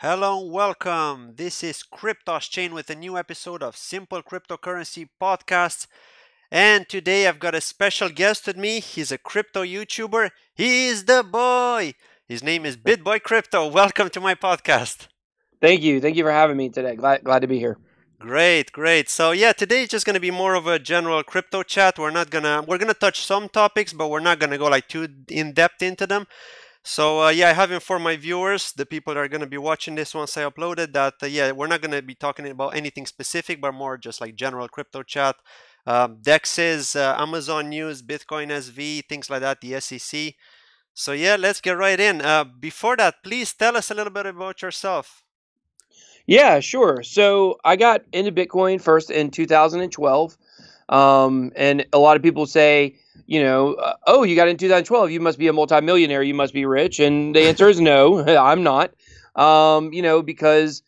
Hello and welcome. This is KryptosChain with a new episode of Simple Cryptocurrency Podcast. And today I've got a special guest with me. He's a crypto YouTuber. He's the boy. His name is BitBoy Crypto. Welcome to my podcast. Thank you. Thank you for having me today. Glad to be here. Great. So yeah, today is just gonna be more of a general crypto chat. We're gonna touch some topics, but we're not gonna go like too in depth into them. So yeah, I have informed my viewers, the people that are going to be watching this once I upload it, that yeah, we're not going to be talking about anything specific, but more just like general crypto chat, DEXes, Amazon news, Bitcoin SV, things like that, the SEC. So yeah, let's get right in. Before that, please tell us a little bit about yourself. Yeah, sure. So I got into Bitcoin first in 2012. And a lot of people say, oh, you got in 2012, you must be a multimillionaire, you must be rich. And the answer is no, I'm not. Because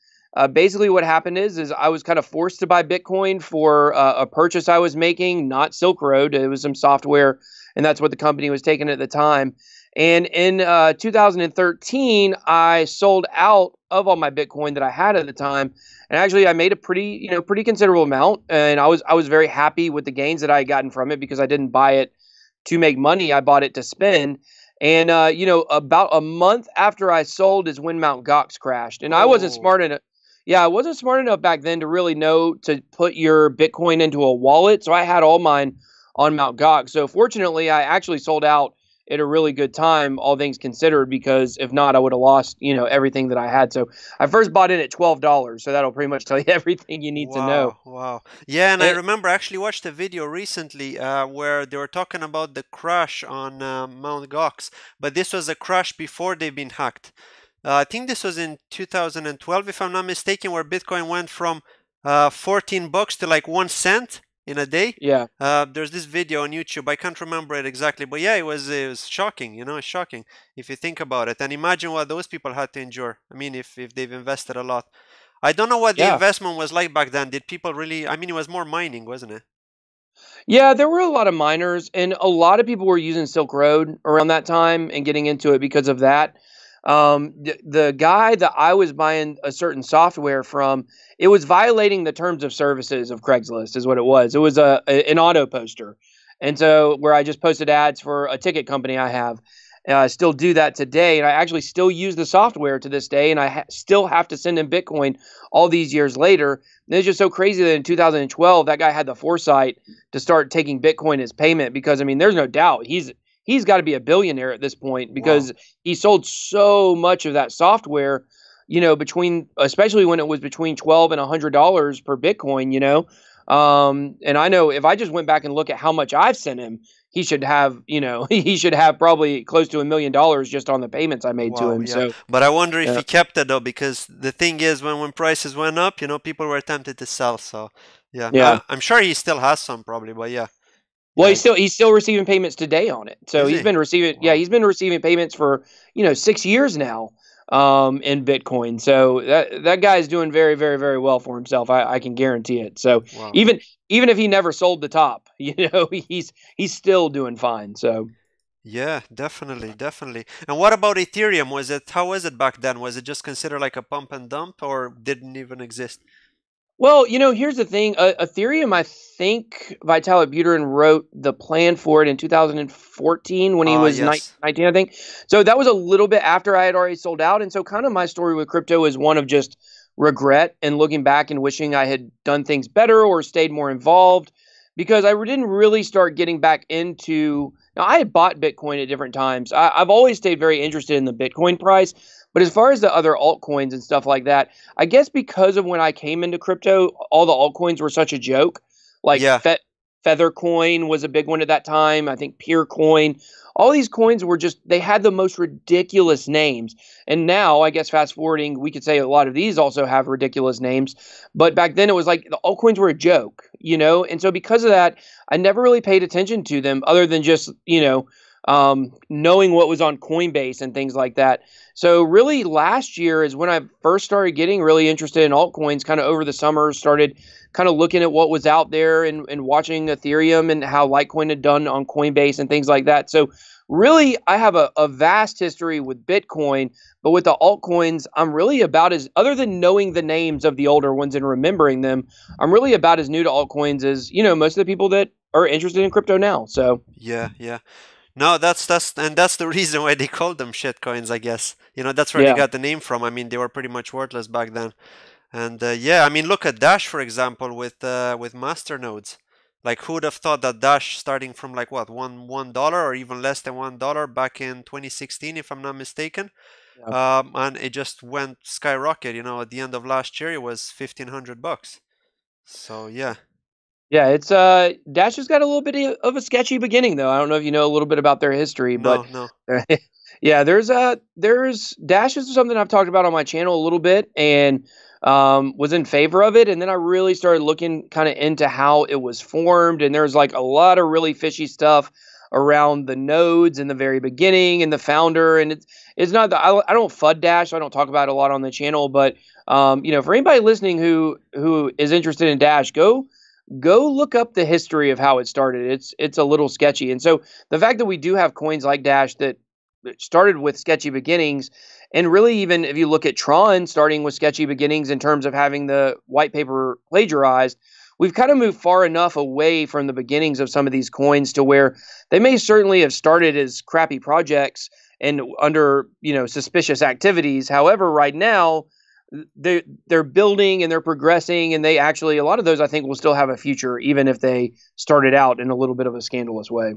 basically what happened is I was kind of forced to buy Bitcoin for a purchase I was making, not Silk Road. It was some software, and that's what the company was taking at the time. And in 2013, I sold out of all my Bitcoin that I had at the time. And actually, I made a pretty considerable amount. And I was very happy with the gains that I had gotten from it because I didn't buy it to make money. I bought it to spend. And, about a month after I sold is when Mt. Gox crashed. And I wasn't smart enough. Yeah, I wasn't smart enough back then to really know to put your Bitcoin into a wallet. So I had all mine on Mt. Gox. So fortunately, I actually sold out at a really good time, all things considered, because if not, I would have lost, everything that I had. So I first bought in at $12. So that'll pretty much tell you everything you need to know. Wow. Yeah, and I remember I actually watched a video recently where they were talking about the crash on Mt. Gox, but this was a crash before they've been hacked. I think this was in 2012, if I'm not mistaken, where Bitcoin went from $14 to like 1 cent in a day. Yeah. There's this video on YouTube. I can't remember it exactly, but yeah, it was shocking. It's shocking if you think about it. And imagine what those people had to endure. I mean, if they've invested a lot. I don't know what the investment was like back then. Did people really? I mean, it was more mining, wasn't it? Yeah, there were a lot of miners, and a lot of people were using Silk Road around that time and getting into it because of that. The guy that I was buying a certain software from, it was violating the terms of services of Craigslist is what it was. It was an auto poster. And so where I just posted ads for a ticket company I have, I still do that today. And I actually still use the software to this day. And I still have to send in Bitcoin all these years later. And it's just so crazy that in 2012, that guy had the foresight to start taking Bitcoin as payment because, I mean, there's no doubt he's got to be a billionaire at this point because he sold so much of that software, especially when it was between $12 and $100 per Bitcoin, and I know if I just went back and look at how much I've sent him, he should have, he should have probably close to $1 million just on the payments I made to him. Yeah. So, but I wonder if he kept it though, because the thing is, when prices went up, people were tempted to sell. So yeah. I'm sure he still has some probably, but yeah. Well, he's still receiving payments today on it. So he's been receiving, he's been receiving payments for 6 years now, in Bitcoin. So that guy's doing very, very, very well for himself. I can guarantee it. So even if he never sold the top, he's still doing fine. So yeah, definitely. And what about Ethereum? How was it back then? Was it just considered like a pump and dump, or didn't even exist? Well, here's the thing. Ethereum, I think Vitalik Buterin wrote the plan for it in 2014 when he was 19, I think. So that was a little bit after I had already sold out. And so kind of my story with crypto is one of just regret and looking back and wishing I had done things better or stayed more involved because I didn't really start getting back into. Now, I had bought Bitcoin at different times. I've always stayed very interested in the Bitcoin price. But as far as the other altcoins and stuff like that, I guess because of when I came into crypto, all the altcoins were such a joke. Like Feathercoin was a big one at that time. I think Peercoin. All these coins were they had the most ridiculous names. And now, I guess fast forwarding, we could say a lot of these also have ridiculous names. But back then it was like the altcoins were a joke, And so because of that, I never really paid attention to them other than just, knowing what was on Coinbase and things like that. So really last year is when I first started getting really interested in altcoins. Kind of over the summer, started kind of looking at what was out there and watching Ethereum and how Litecoin had done on Coinbase and things like that. So really, I have a vast history with Bitcoin, but with the altcoins, I'm really about as, other than knowing the names of the older ones and remembering them, I'm really about as new to altcoins as, most of the people that are interested in crypto now. So Yeah, yeah. No, that's the reason why they called them shitcoins, I guess. That's where they yeah, got the name from. I mean, they were pretty much worthless back then. And yeah, I mean, look at Dash, for example, with masternodes. Like, who would have thought that Dash starting from like what, $1 or even less than $1 back in 2016, if I'm not mistaken, yeah. and it just went skyrocket. At the end of last year, it was $1,500. So yeah, Yeah, it's Dash has got a little bit of a sketchy beginning though. I don't know if you know a little bit about their history, but no, no, yeah, there's Dash is something I've talked about on my channel a little bit and was in favor of it, and then I really started looking kind of into how it was formed, and there's like a lot of really fishy stuff around the nodes in the very beginning and the founder, and it's not that I don't FUD Dash, so I don't talk about it a lot on the channel, but for anybody listening who is interested in Dash, go look up the history of how it started. It's a little sketchy. And so the fact that we do have coins like Dash that started with sketchy beginnings, and really even if you look at Tron starting with sketchy beginnings in terms of having the white paper plagiarized, we've kind of moved far enough away from the beginnings of some of these coins to where they may certainly have started as crappy projects and under, suspicious activities. However, right now they're building and they're progressing, and they actually, a lot of those I think will still have a future even if they started out in a little bit of a scandalous way.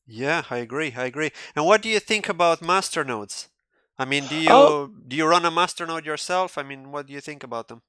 yeah, I agree, I agree. And what do you think about masternodes? I mean, do Oh, you run a masternode yourself? I mean, what do you think about them?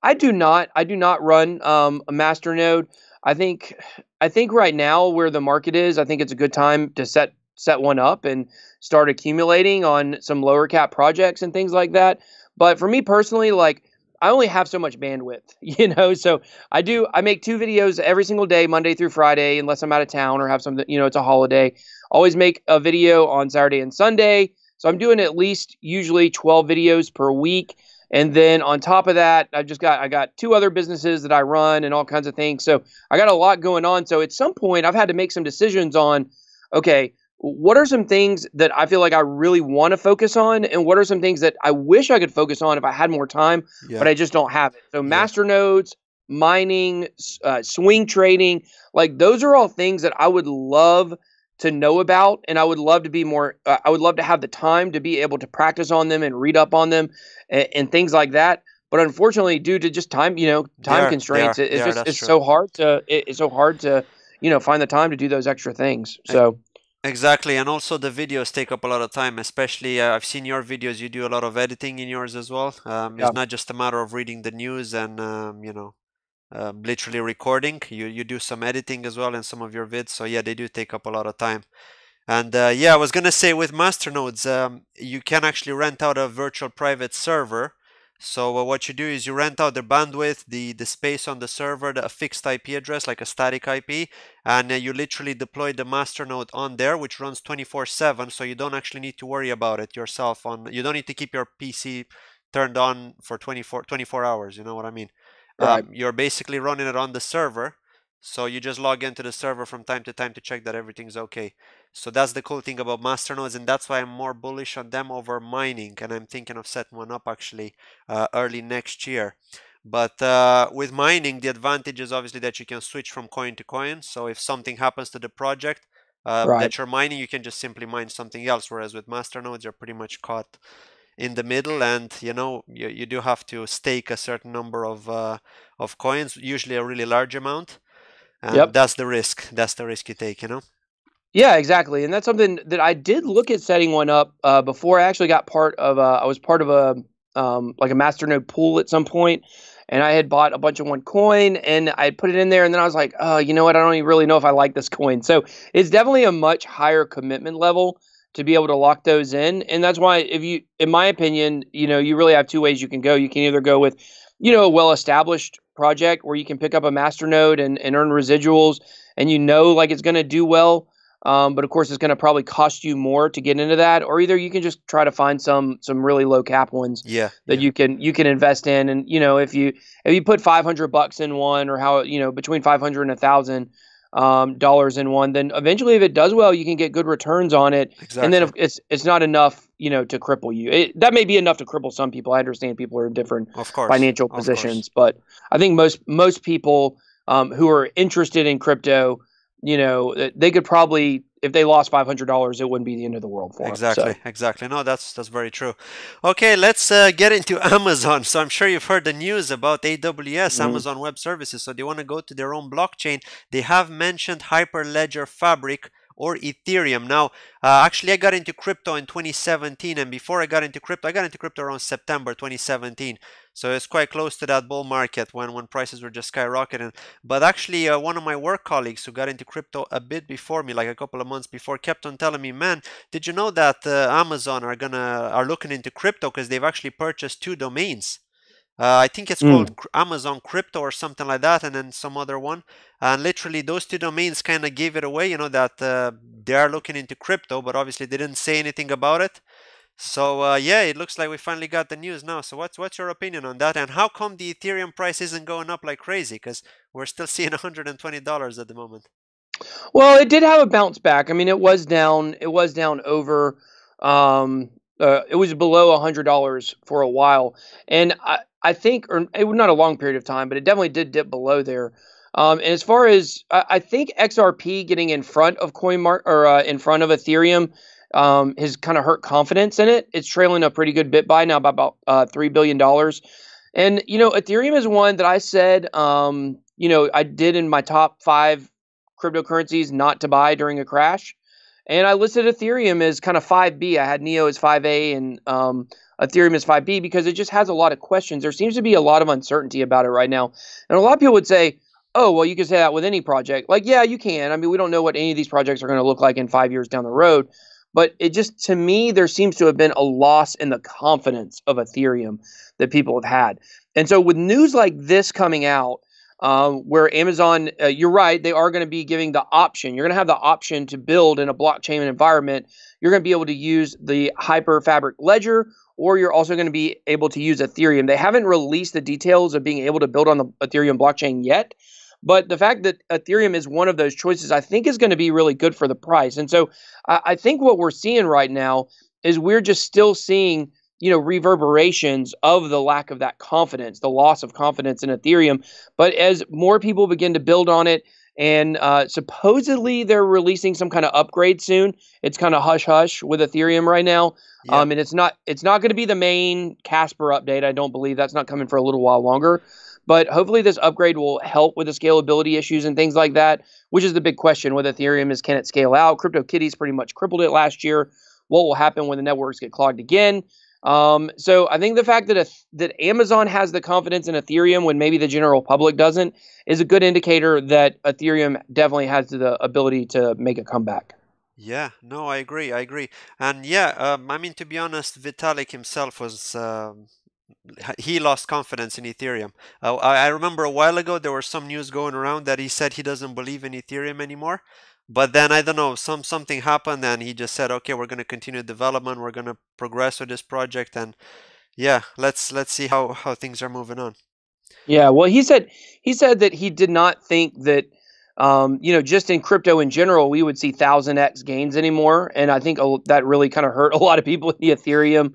I do not. I do not run a master node. I think I think right now where the market is, I think it's a good time to set one up and start accumulating on some lower cap projects and things like that. But for me personally, like I only have so much bandwidth, So I make 2 videos every single day, Monday through Friday, unless I'm out of town or have something, it's a holiday. Always make a video on Saturday and Sunday. So I'm doing at least usually 12 videos per week. And then on top of that, I got 2 other businesses that I run and all kinds of things. So I got a lot going on. So at some point I've had to make some decisions on, okay, what are some things that I feel like I really want to focus on, and what are some things that I wish I could focus on if I had more time, Yeah, but I just don't have it. So yeah, master nodes, mining, swing trading, like those are all things that I would love to know about, and I would love to be more. I would love to have the time to be able to practice on them and read up on them and things like that. But unfortunately, due to just time, they time are, they constraints, are, they it's are. just That's it's true. so hard to it's so hard to find the time to do those extra things. E- So Exactly, and also the videos take up a lot of time. Especially, I've seen your videos. You do a lot of editing in yours as well. It's yeah, not just a matter of reading the news and literally recording. You do some editing as well in some of your vids. So yeah, they do take up a lot of time. And yeah, I was gonna say with masternodes, you can actually rent out a virtual private server. So what you do is you rent out the bandwidth, the space on the server, a fixed IP address like a static IP, and you literally deploy the masternode on there, which runs 24/7. So you don't actually need to worry about it yourself. You don't need to keep your PC turned on for 24 hours. You know what I mean? right. You're basically running it on the server. So you just log into the server from time to time to check that everything's okay. So that's the cool thing about masternodes, and that's why I'm more bullish on them over mining, and I'm thinking of setting one up actually early next year. But with mining, the advantage is obviously that you can switch from coin to coin. So if something happens to the project Right. that you're mining, you can just simply mine something else. Whereas with masternodes, you're pretty much caught in the middle, and you do have to stake a certain number of coins, usually a really large amount, and Yep. that's the risk. That's the risk you take. Yeah, exactly. And that's something that I did look at setting one up before I actually got part of. I was part of a like a masternode pool at some point, and I had bought a bunch of one coin and I put it in there, and then I was like, oh, you know what? I don't even really know if I like this coin. So it's definitely a much higher commitment level to be able to lock those in, and that's why if you, in my opinion, you really have 2 ways you can go. You can either go with, a well-established project where you can pick up a masternode and earn residuals, and like it's going to do well. But of course, it's going to probably cost you more to get into that, or either you can just try to find some really low cap ones Yeah, that yeah, you can invest in. And if you put $500 in one, or how between 500 and $1,000 in one, then eventually, if it does well, you can get good returns on it. And then exactly. if it's not enough, to cripple you. That may be enough to cripple some people. I understand people are in different Of course, financial of course. positions, but I think most people who are interested in crypto, they could probably, if they lost $500, it wouldn't be the end of the world for them. Exactly, So, exactly. No, that's very true. Okay, let's get into Amazon. So I'm sure you've heard the news about AWS, mhm. Amazon Web Services. So they want to go to their own blockchain. They have mentioned Hyperledger Fabric or Ethereum. Now, actually, I got into crypto in 2017, and before I got into crypto around September 2017. So it's quite close to that bull market when prices were just skyrocketing. But actually, one of my work colleagues who got into crypto a bit before me, like a couple of months before, kept on telling me, "Man, did you know that Amazon are looking into crypto because they've actually purchased 2 domains? I think it's called Mm. Amazon Crypto or something like that, and then some other one. And literally, those 2 domains kind of gave it away, that they are looking into crypto, but obviously they didn't say anything about it. So yeah, it looks like we finally got the news now. So what's your opinion on that? And how come the Ethereum price isn't going up like crazy? Because we're still seeing $120 at the moment. Well, it did have a bounce back. I mean, it was down. It was down over. It was below $100 for a while, and I think, or it was not a long period of time, but it definitely did dip below there. And as far as I think XRP getting in front of in front of Ethereum, has kind of hurt confidence in it. It's trailing a pretty good bit by now by about $3 billion. And Ethereum is one that I said, I did in my top 5 cryptocurrencies not to buy during a crash. And I listed Ethereum as kind of 5B. I had Neo as 5A and Ethereum as 5B because it just has a lot of questions. There seems to be a lot of uncertainty about it right now. And a lot of people would say, oh, well, you can say that with any project. Like, yeah, you can. I mean, we don't know what any of these projects are going to look like in 5 years down the road. But it just, to me, there seems to have been a loss in the confidence of Ethereum that people have had. And so with news like this coming out, where Amazon, you're right, they are going to be giving the option. You're going to have the option to build in a blockchain environment. You're going to be able to use the Hyper Fabric Ledger, or you're also going to be able to use Ethereum. They haven't released the details of being able to build on the Ethereum blockchain yet, but the fact that Ethereum is one of those choices, I think, is going to be really good for the price. And so I think what we're seeing right now is we're just still seeing reverberations of the lack of that confidence, the loss of confidence in Ethereum. But as more people begin to build on it, and supposedly they're releasing some kind of upgrade soon. It's kind of hush hush with Ethereum right now, Yeah. and it's not going to be the main Casper update. I don't believe that's not coming for a little while longer. But hopefully this upgrade will help with the scalability issues and things like that, which is the big question with Ethereum is, can it scale out? CryptoKitties pretty much crippled it last year. What will happen when the networks get clogged again? So I think the fact that Amazon has the confidence in Ethereum when maybe the general public doesn't is a good indicator that Ethereum definitely has the ability to make a comeback. Yeah, no, I agree. I agree. And yeah, I mean, to be honest, Vitalik himself was he lost confidence in Ethereum. I remember a while ago there was some news going around that he said he doesn't believe in Ethereum anymore. But then I don't know, something happened and he just said, okay, we're going to continue development, we're going to progress with this project, and yeah, let's see how things are moving on. Yeah, well, he said that he did not think that just in crypto in general we would see 1000x gains anymore, and I think that really kind of hurt a lot of people in the Ethereum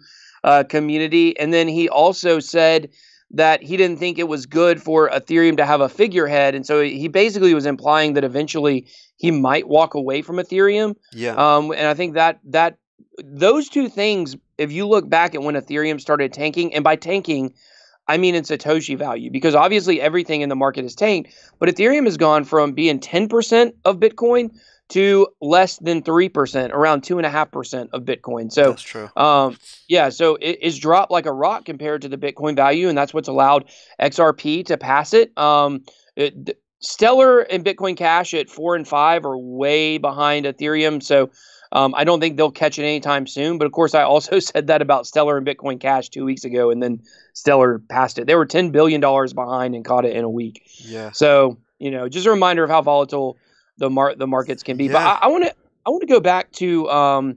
community. And then he also said that he didn't think it was good for Ethereum to have a figurehead, and so he basically was implying that eventually he might walk away from Ethereum. Yeah, And I think that those two things, if you look back at when Ethereum started tanking, and by tanking I mean in Satoshi value, because obviously everything in the market is tanked, but Ethereum has gone from being 10% of Bitcoin to less than 3%, around 2.5% of Bitcoin. So, that's true. yeah, so it's dropped like a rock compared to the Bitcoin value, and that's what's allowed XRP to pass it. Stellar and Bitcoin Cash at 4 and 5 are way behind Ethereum, so I don't think they'll catch it anytime soon. But of course, I also said that about Stellar and Bitcoin Cash 2 weeks ago, and then Stellar passed it. They were $10 billion behind and caught it in a week. Yeah, So just a reminder of how volatile the markets can be. But yeah, I want to I want to go back to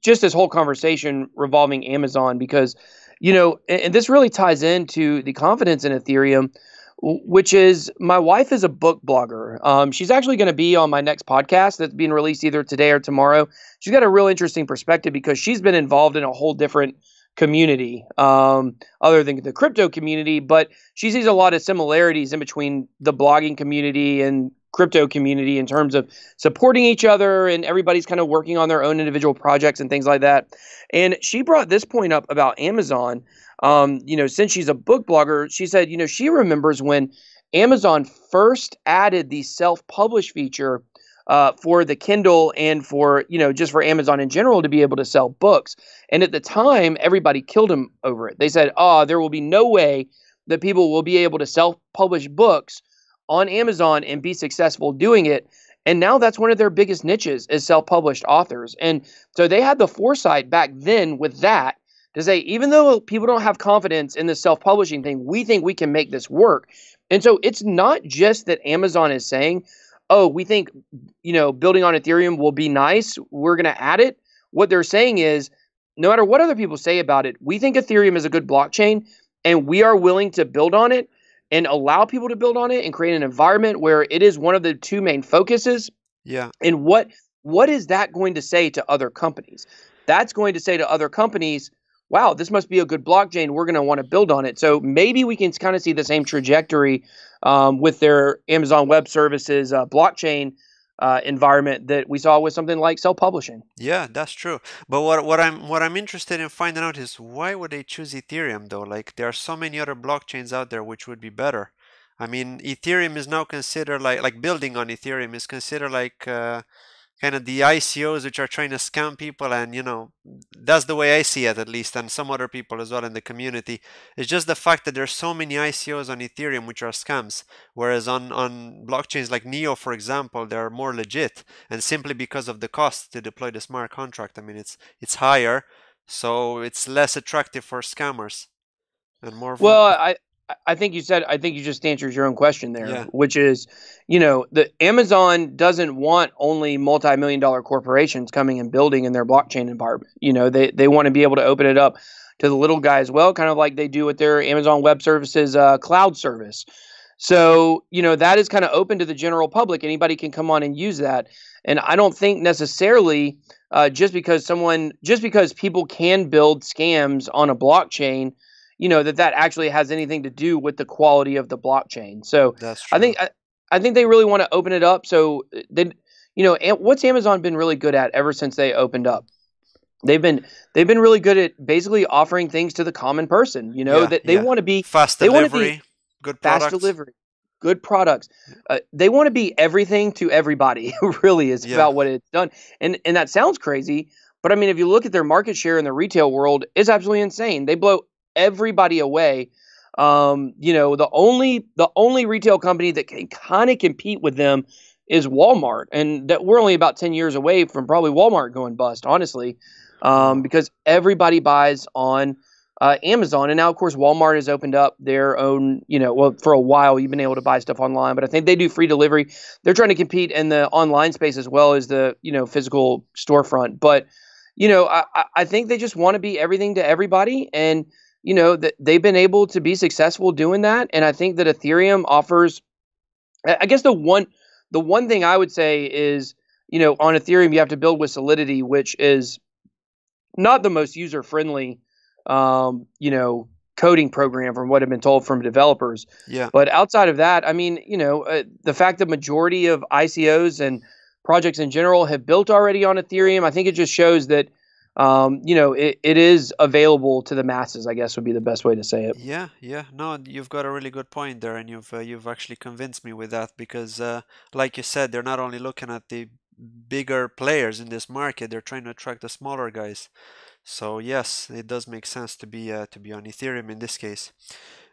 just this whole conversation revolving Amazon because, and this really ties into the confidence in Ethereum, which is my wife is a book blogger. She's actually going to be on my next podcast that's being released either today or tomorrow. She's got a real interesting perspective because she's been involved in a whole different community other than the crypto community, but she sees a lot of similarities in between the blogging community and crypto community in terms of supporting each other, and everybody's kind of working on their own individual projects and things like that. And she brought this point up about Amazon. Since she's a book blogger, she said, she remembers when Amazon first added the self-publish feature for the Kindle and for, just for Amazon in general to be able to sell books. And at the time, everybody killed him over it. They said, there will be no way that people will be able to self-publish books on Amazon and be successful doing it. And now that's one of their biggest niches is self-published authors. And so they had the foresight back then with that to say, even though people don't have confidence in the self-publishing thing, we think we can make this work. And so it's not just that Amazon is saying, oh, we think, building on Ethereum will be nice, we're going to add it. What they're saying is, no matter what other people say about it, we think Ethereum is a good blockchain and we are willing to build on it and allow people to build on it and create an environment where it is one of the two main focuses. Yeah. And what is that going to say to other companies? That's going to say to other companies, wow, this must be a good blockchain. We're going to want to build on it. So maybe we can kind of see the same trajectory with their Amazon Web Services blockchain environment that we saw with something like self-publishing. Yeah, that's true. But what I'm interested in finding out is why would they choose Ethereum though? Like there are so many other blockchains out there which would be better. I mean, Ethereum is now considered like building on Ethereum is considered like kind of the ICOs which are trying to scam people, and that's the way I see it at least, and some other people as well in the community. It's just the fact that there's so many ICOs on Ethereum which are scams, whereas on blockchains like Neo, for example, they're more legit, and simply because of the cost to deploy the smart contract, I mean it's higher, so it's less attractive for scammers and more. Well, I think you just answered your own question there, Yeah. which is, the Amazon doesn't want only multi-million-dollar corporations coming and building in their blockchain environment. They want to be able to open it up to the little guy as well, kind of like they do with their Amazon Web Services cloud service. So, that is kind of open to the general public. Anybody can come on and use that. And I don't think necessarily just because people can build scams on a blockchain, that actually has anything to do with the quality of the blockchain. So That's true. I think they really want to open it up. So what's Amazon been really good at ever since they opened up? They've been really good at basically offering things to the common person. That they want to be fast delivery, good products. Fast delivery, good products. They want to be everything to everybody. Really is about what it's done. And that sounds crazy, but I mean, if you look at their market share in the retail world, it's absolutely insane. They blow everybody away. The only retail company that can kind of compete with them is Walmart, and that we're only about 10 years away from probably Walmart going bust, honestly, because everybody buys on Amazon. And now, of course, Walmart has opened up their own, for a while you've been able to buy stuff online, but I think they do free delivery. They're trying to compete in the online space as well as the, physical storefront. But, I think they just want to be everything to everybody. And, that they've been able to be successful doing that. And I think that Ethereum offers, I guess the one thing I would say is, on Ethereum, you have to build with Solidity, which is not the most user-friendly, coding program from what I've been told from developers. Yeah. But outside of that, I mean, the fact that majority of ICOs and projects in general have built already on Ethereum, I think it just shows that, it is available to the masses, I guess would be the best way to say it. Yeah. No, you've got a really good point there, and you've actually convinced me with that because, like you said, they're not only looking at the bigger players in this market, they're trying to attract the smaller guys. So yes, it does make sense to be on Ethereum in this case.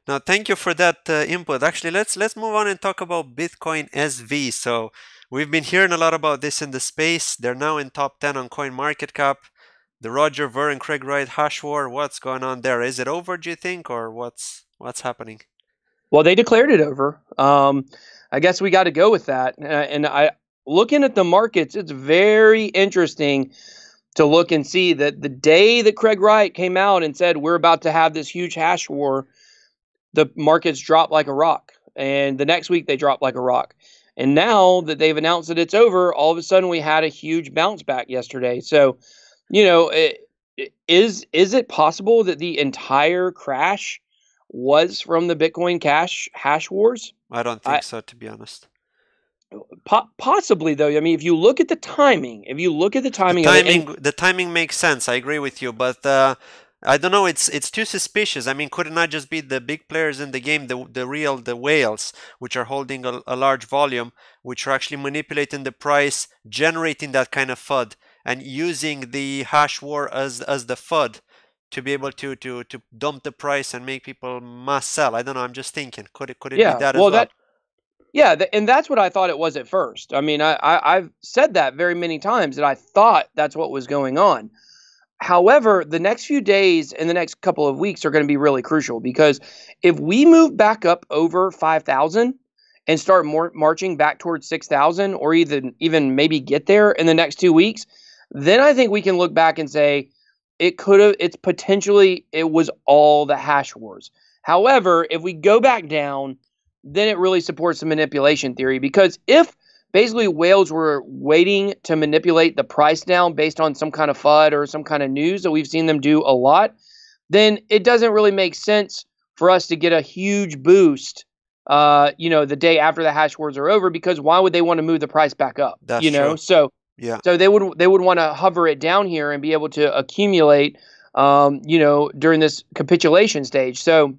Now, thank you for that input. Actually, let's move on and talk about Bitcoin SV. So we've been hearing a lot about this in the space. They're now in top 10 on CoinMarketCap. The Roger Ver and Craig Wright hash war. What's going on there? Is it over, do you think, or what's happening? Well, they declared it over. I guess we got to go with that. And looking at the markets, it's very interesting to look and see that the day that Craig Wright came out and said we're about to have this huge hash war, the markets dropped like a rock. And the next week they dropped like a rock. And now that they've announced that it's over, all of a sudden we had a huge bounce back yesterday. So, is it possible that the entire crash was from the Bitcoin Cash hash wars? I don't think so, to be honest. Possibly, though. I mean, if you look at the timing, of it, the timing makes sense. I agree with you, but I don't know. It's too suspicious. I mean, could it not just be the big players in the game, the whales, which are holding a large volume, which are actually manipulating the price, generating that kind of FUD, and using the hash war as the FUD to be able to dump the price and make people mass sell? I don't know. I'm just thinking, could it be that as well? And that's what I thought it was at first. I mean, I've said that very many times that I thought that's what was going on. However, the next few days and the next couple of weeks are going to be really crucial, because if we move back up over 5,000 and start marching back towards 6,000, or even maybe get there in the next 2 weeks, then I think we can look back and say it was all the hash wars. However, if we go back down, then it really supports the manipulation theory, because if basically whales were waiting to manipulate the price down based on some kind of FUD or some kind of news that we've seen them do a lot, then it doesn't really make sense for us to get a huge boost, the day after the hash wars are over, because why would they want to move the price back up? That's true. So yeah. So they would want to hover it down here and be able to accumulate, during this capitulation stage. So,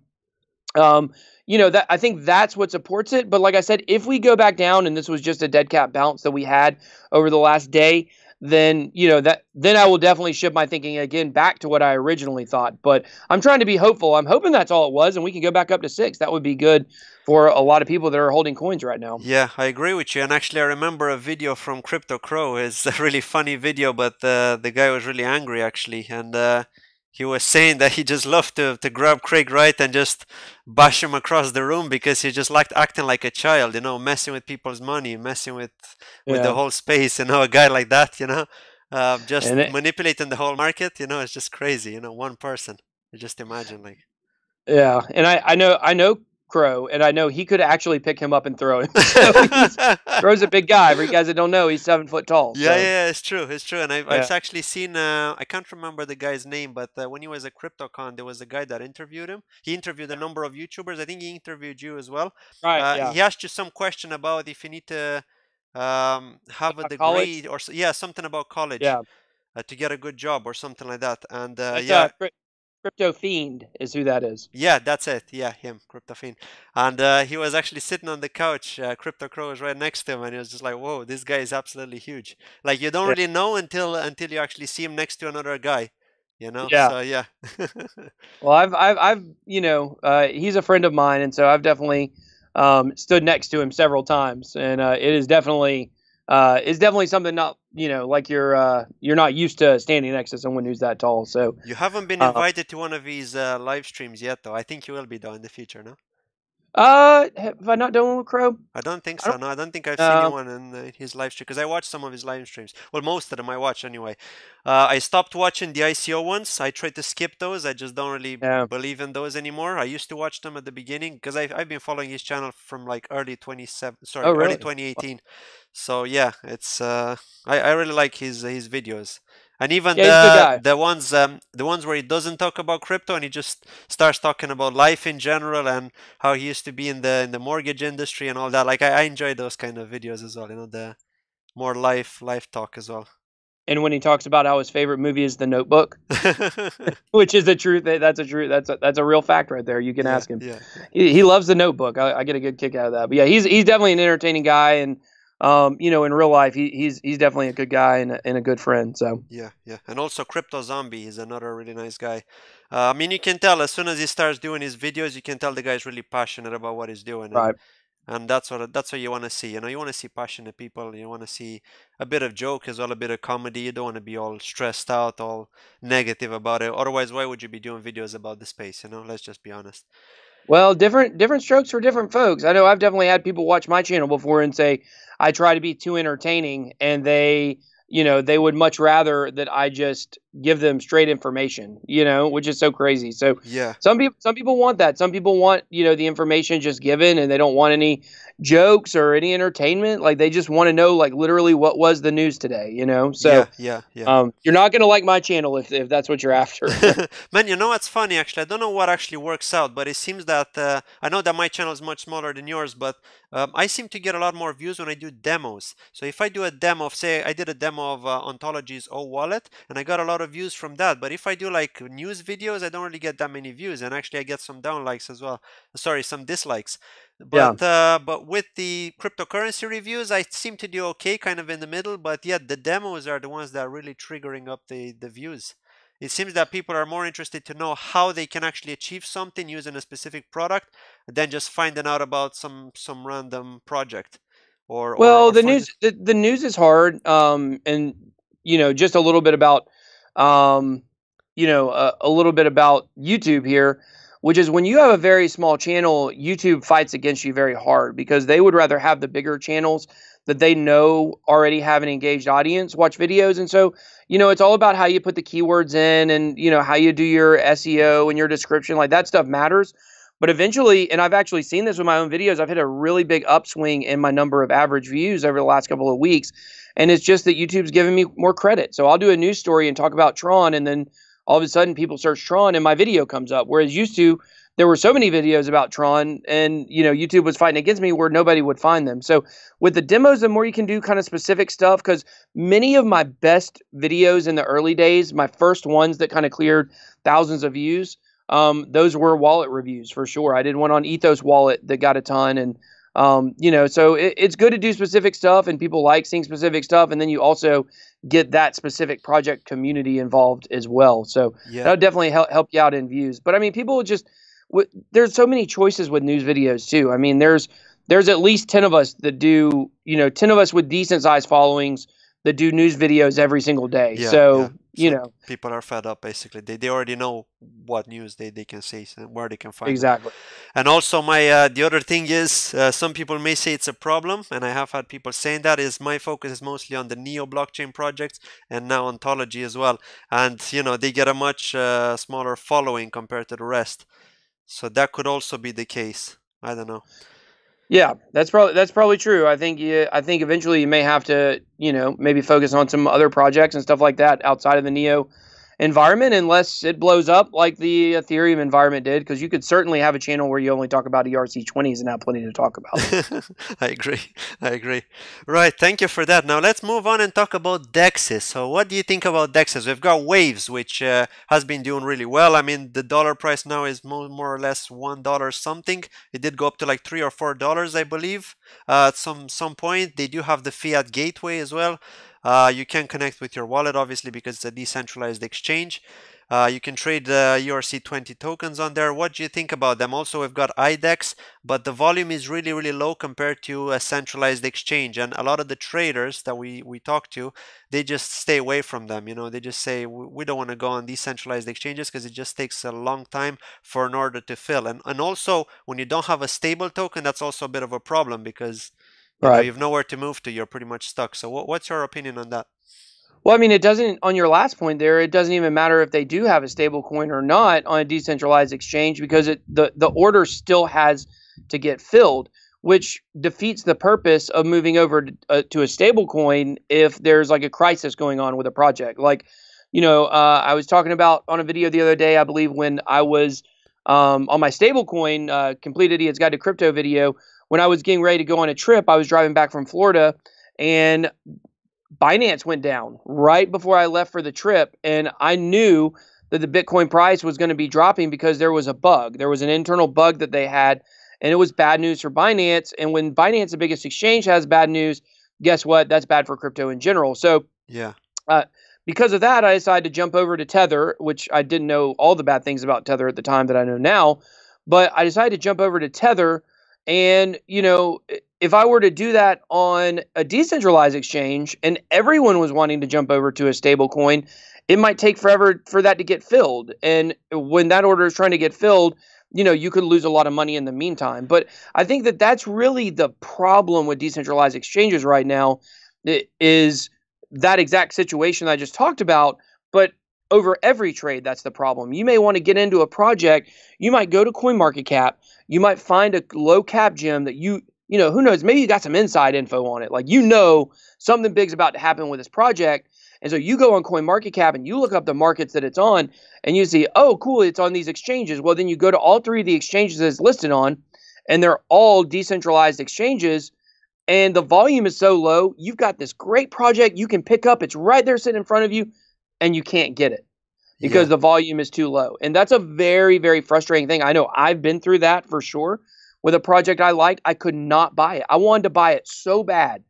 that I think that's what supports it. But like I said, if we go back down and this was just a dead cat bounce that we had over the last day, then then I will definitely shift my thinking again back to what I originally thought. But I'm trying to be hopeful. I'm hoping that's all it was, and we can go back up to 6. That would be good for a lot of people that are holding coins right now. Yeah, I agree with you. And actually, I remember a video from Crypto Crow. It's a really funny video, but the guy was really angry actually, and he was saying that he just loved to grab Craig Wright and just bash him across the room, because he just liked acting like a child, messing with people's money, messing with the whole space, a guy like that, just manipulating the whole market, it's just crazy, one person. You just imagine, like. Yeah, and I know Crow, and I know he could actually pick him up and throw him. So Crow's a big guy. For you guys that don't know, he's 7 foot tall. Yeah, yeah, it's true. And I've actually seen, I can't remember the guy's name, but when he was at CryptoCon, there was a guy that interviewed him. He interviewed a number of YouTubers. I think he interviewed you as well. Right. He asked you some question about if you need to have a degree college? or something about college to get a good job or something like that. And Crypto Fiend is who that is. Yeah, that's it. Yeah, him, Crypto Fiend. And he was actually sitting on the couch. Crypto Crow was right next to him, and he was just like, "Whoa, this guy is absolutely huge." Like, you don't really know until you actually see him next to another guy, Yeah. So yeah. Well, I've he's a friend of mine, and so I've definitely stood next to him several times, and it is definitely something not like you're not used to standing next to someone who's that tall. So you haven't been invited to one of his live streams yet, though. I think you will be, though, in the future, no? Have I not done one with Crow? I don't think so. No, I don't think I've seen anyone in his live stream, because I watched some of his live streams. Well, most of them I watch anyway. I stopped watching the ICO ones. I tried to skip those. I just don't really believe in those anymore. I used to watch them at the beginning, because I've been following his channel from like early 2018. So yeah, it's I really like his videos. And even the ones where he doesn't talk about crypto and he just starts talking about life in general and how he used to be in the mortgage industry and all that. Like, I enjoy those kind of videos as well. The more life talk as well. And when he talks about how his favorite movie is The Notebook, which is that's a real fact right there. You can ask him. Yeah. He loves The Notebook. I get a good kick out of that. But yeah, he's definitely an entertaining guy, and in real life, he's definitely a good guy and a good friend. So yeah, and also Crypto Zombie is another really nice guy. I mean, you can tell as soon as he starts doing his videos, you can tell the guy's really passionate about what he's doing. Right. And that's what you want to see. You want to see passionate people. You want to see a bit of joke as well, a bit of comedy. You don't want to be all stressed out, all negative about it. Otherwise, why would you be doing videos about the space? Let's just be honest. Well, different strokes for different folks. I know I've definitely had people watch my channel before and say I try to be too entertaining, and they would much rather that I just give them straight information, which is so crazy. So Yeah. some people want that. Some people want, the information just given, and they don't want any jokes or any entertainment. Like, they just want to know, like, literally what was the news today. So Yeah, yeah, yeah. you're not going to like my channel if that's what you're after. Man, you know what's funny actually? I don't know what actually works out, but it seems that I know that my channel is much smaller than yours, but I seem to get a lot more views when I do demos. So if I do a demo of, say, I did a demo of Ontology's O Wallet, and I got a lot of views from that. But if I do like news videos, I don't really get that many views, and actually I get some downlikes as well. Sorry, some dislikes. Yeah. But with the cryptocurrency reviews, I seem to do okay, kind of in the middle. But yeah, the demos are the ones that are really triggering up the views. It seems that people are more interested to know how they can actually achieve something using a specific product than just finding out about some random project Well, or the for news the news is hard, and just a little bit about, um, a little bit about YouTube here, which is when you have a very small channel, YouTube fights against you very hard because they would rather have the bigger channels that they know already have an engaged audience watch videos, and so it's all about how you put the keywords in, and how you do your SEO and your description, like that stuff matters. But eventually, and I've actually seen this with my own videos, I've hit a really big upswing in my number of average views over the last couple of weeks. And it's just that YouTube's giving me more credit. So I'll do a news story and talk about Tron, and then all of a sudden people search Tron and my video comes up. Whereas used to, there were so many videos about Tron, and YouTube was fighting against me where nobody would find them. So with the demos, the more you can do kind of specific stuff, because many of my best videos in the early days, my first ones that kind of cleared thousands of views, those were wallet reviews for sure. I did one on Ethos Wallet that got a ton, and so it's good to do specific stuff, and people like seeing specific stuff, and then you also get that specific project community involved as well. So yeah. that would definitely help you out in views. But I mean, people just there's so many choices with news videos too. I mean, there's at least 10 of us that do 10 of us with decent sized followings that do news videos every single day. Yeah, So people are fed up basically. They already know what news they can say and where they can find exactly. it. And also the other thing is some people may say it's a problem, and I have had people saying that is my focus is mostly on the Neo blockchain projects and now Ontology as well. And they get a much smaller following compared to the rest. So that could also be the case. I don't know. Yeah, that's probably true. I think eventually you may have to, maybe focus on some other projects and stuff like that outside of the Neo environment, unless it blows up like the Ethereum environment did, because you could certainly have a channel where you only talk about ERC20s and have plenty to talk about. I agree. Right, thank you for that. Now let's move on and talk about DEXes. So what do you think about DEXes? We've got Waves, which has been doing really well. I mean, the dollar price now is more or less $1 something. It did go up to like $3 or $4, I believe, at some point. They do have the fiat gateway as well. You can connect with your wallet, obviously, because it's a decentralized exchange. You can trade ERC20 tokens on there. What do you think about them? Also, we've got IDEX, but the volume is really, really low compared to a centralized exchange. And a lot of the traders that we talk to, they just stay away from them. They just say, we don't want to go on decentralized exchanges because it just takes a long time for an order to fill. And also, when you don't have a stable token, that's also a bit of a problem because you've nowhere to move to. You're pretty much stuck. So what's your opinion on that? Well, I mean, it doesn't, on your last point there, it doesn't even matter if they do have a stable coin or not on a decentralized exchange, because the order still has to get filled, which defeats the purpose of moving over to a stable coin if there's like a crisis going on with a project. Like, I was talking about on a video the other day, I believe, when I was on my stable coin, Complete Idiot's Guide to Crypto video, when I was getting ready to go on a trip. I was driving back from Florida, and Binance went down right before I left for the trip, and I knew that the Bitcoin price was going to be dropping because there was a bug. There was an internal bug that they had, and it was bad news for Binance. And when Binance, the biggest exchange, has bad news, guess what? That's bad for crypto in general. So yeah, because of that, I decided to jump over to Tether, which I didn't know all the bad things about Tether at the time that I know now, but I decided to jump over to Tether. And, if I were to do that on a decentralized exchange and everyone was wanting to jump over to a stable coin, it might take forever for that to get filled. And when that order is trying to get filled, you could lose a lot of money in the meantime. But I think that that's really the problem with decentralized exchanges right now, is that exact situation I just talked about. But over every trade, that's the problem. You may want to get into a project. You might go to CoinMarketCap. You might find a low cap gem that who knows, maybe you got some inside info on it. Like, something big's about to happen with this project. And so you go on CoinMarketCap and you look up the markets that it's on, and you see, oh, cool, it's on these exchanges. Well, then you go to all three of the exchanges that it's listed on, and they're all decentralized exchanges, and the volume is so low. You've got this great project you can pick up. It's right there sitting in front of you, and you can't get it because the volume is too low. And that's a very, very frustrating thing. I know I've been through that for sure. With a project I liked, I could not buy it. I wanted to buy it so bad,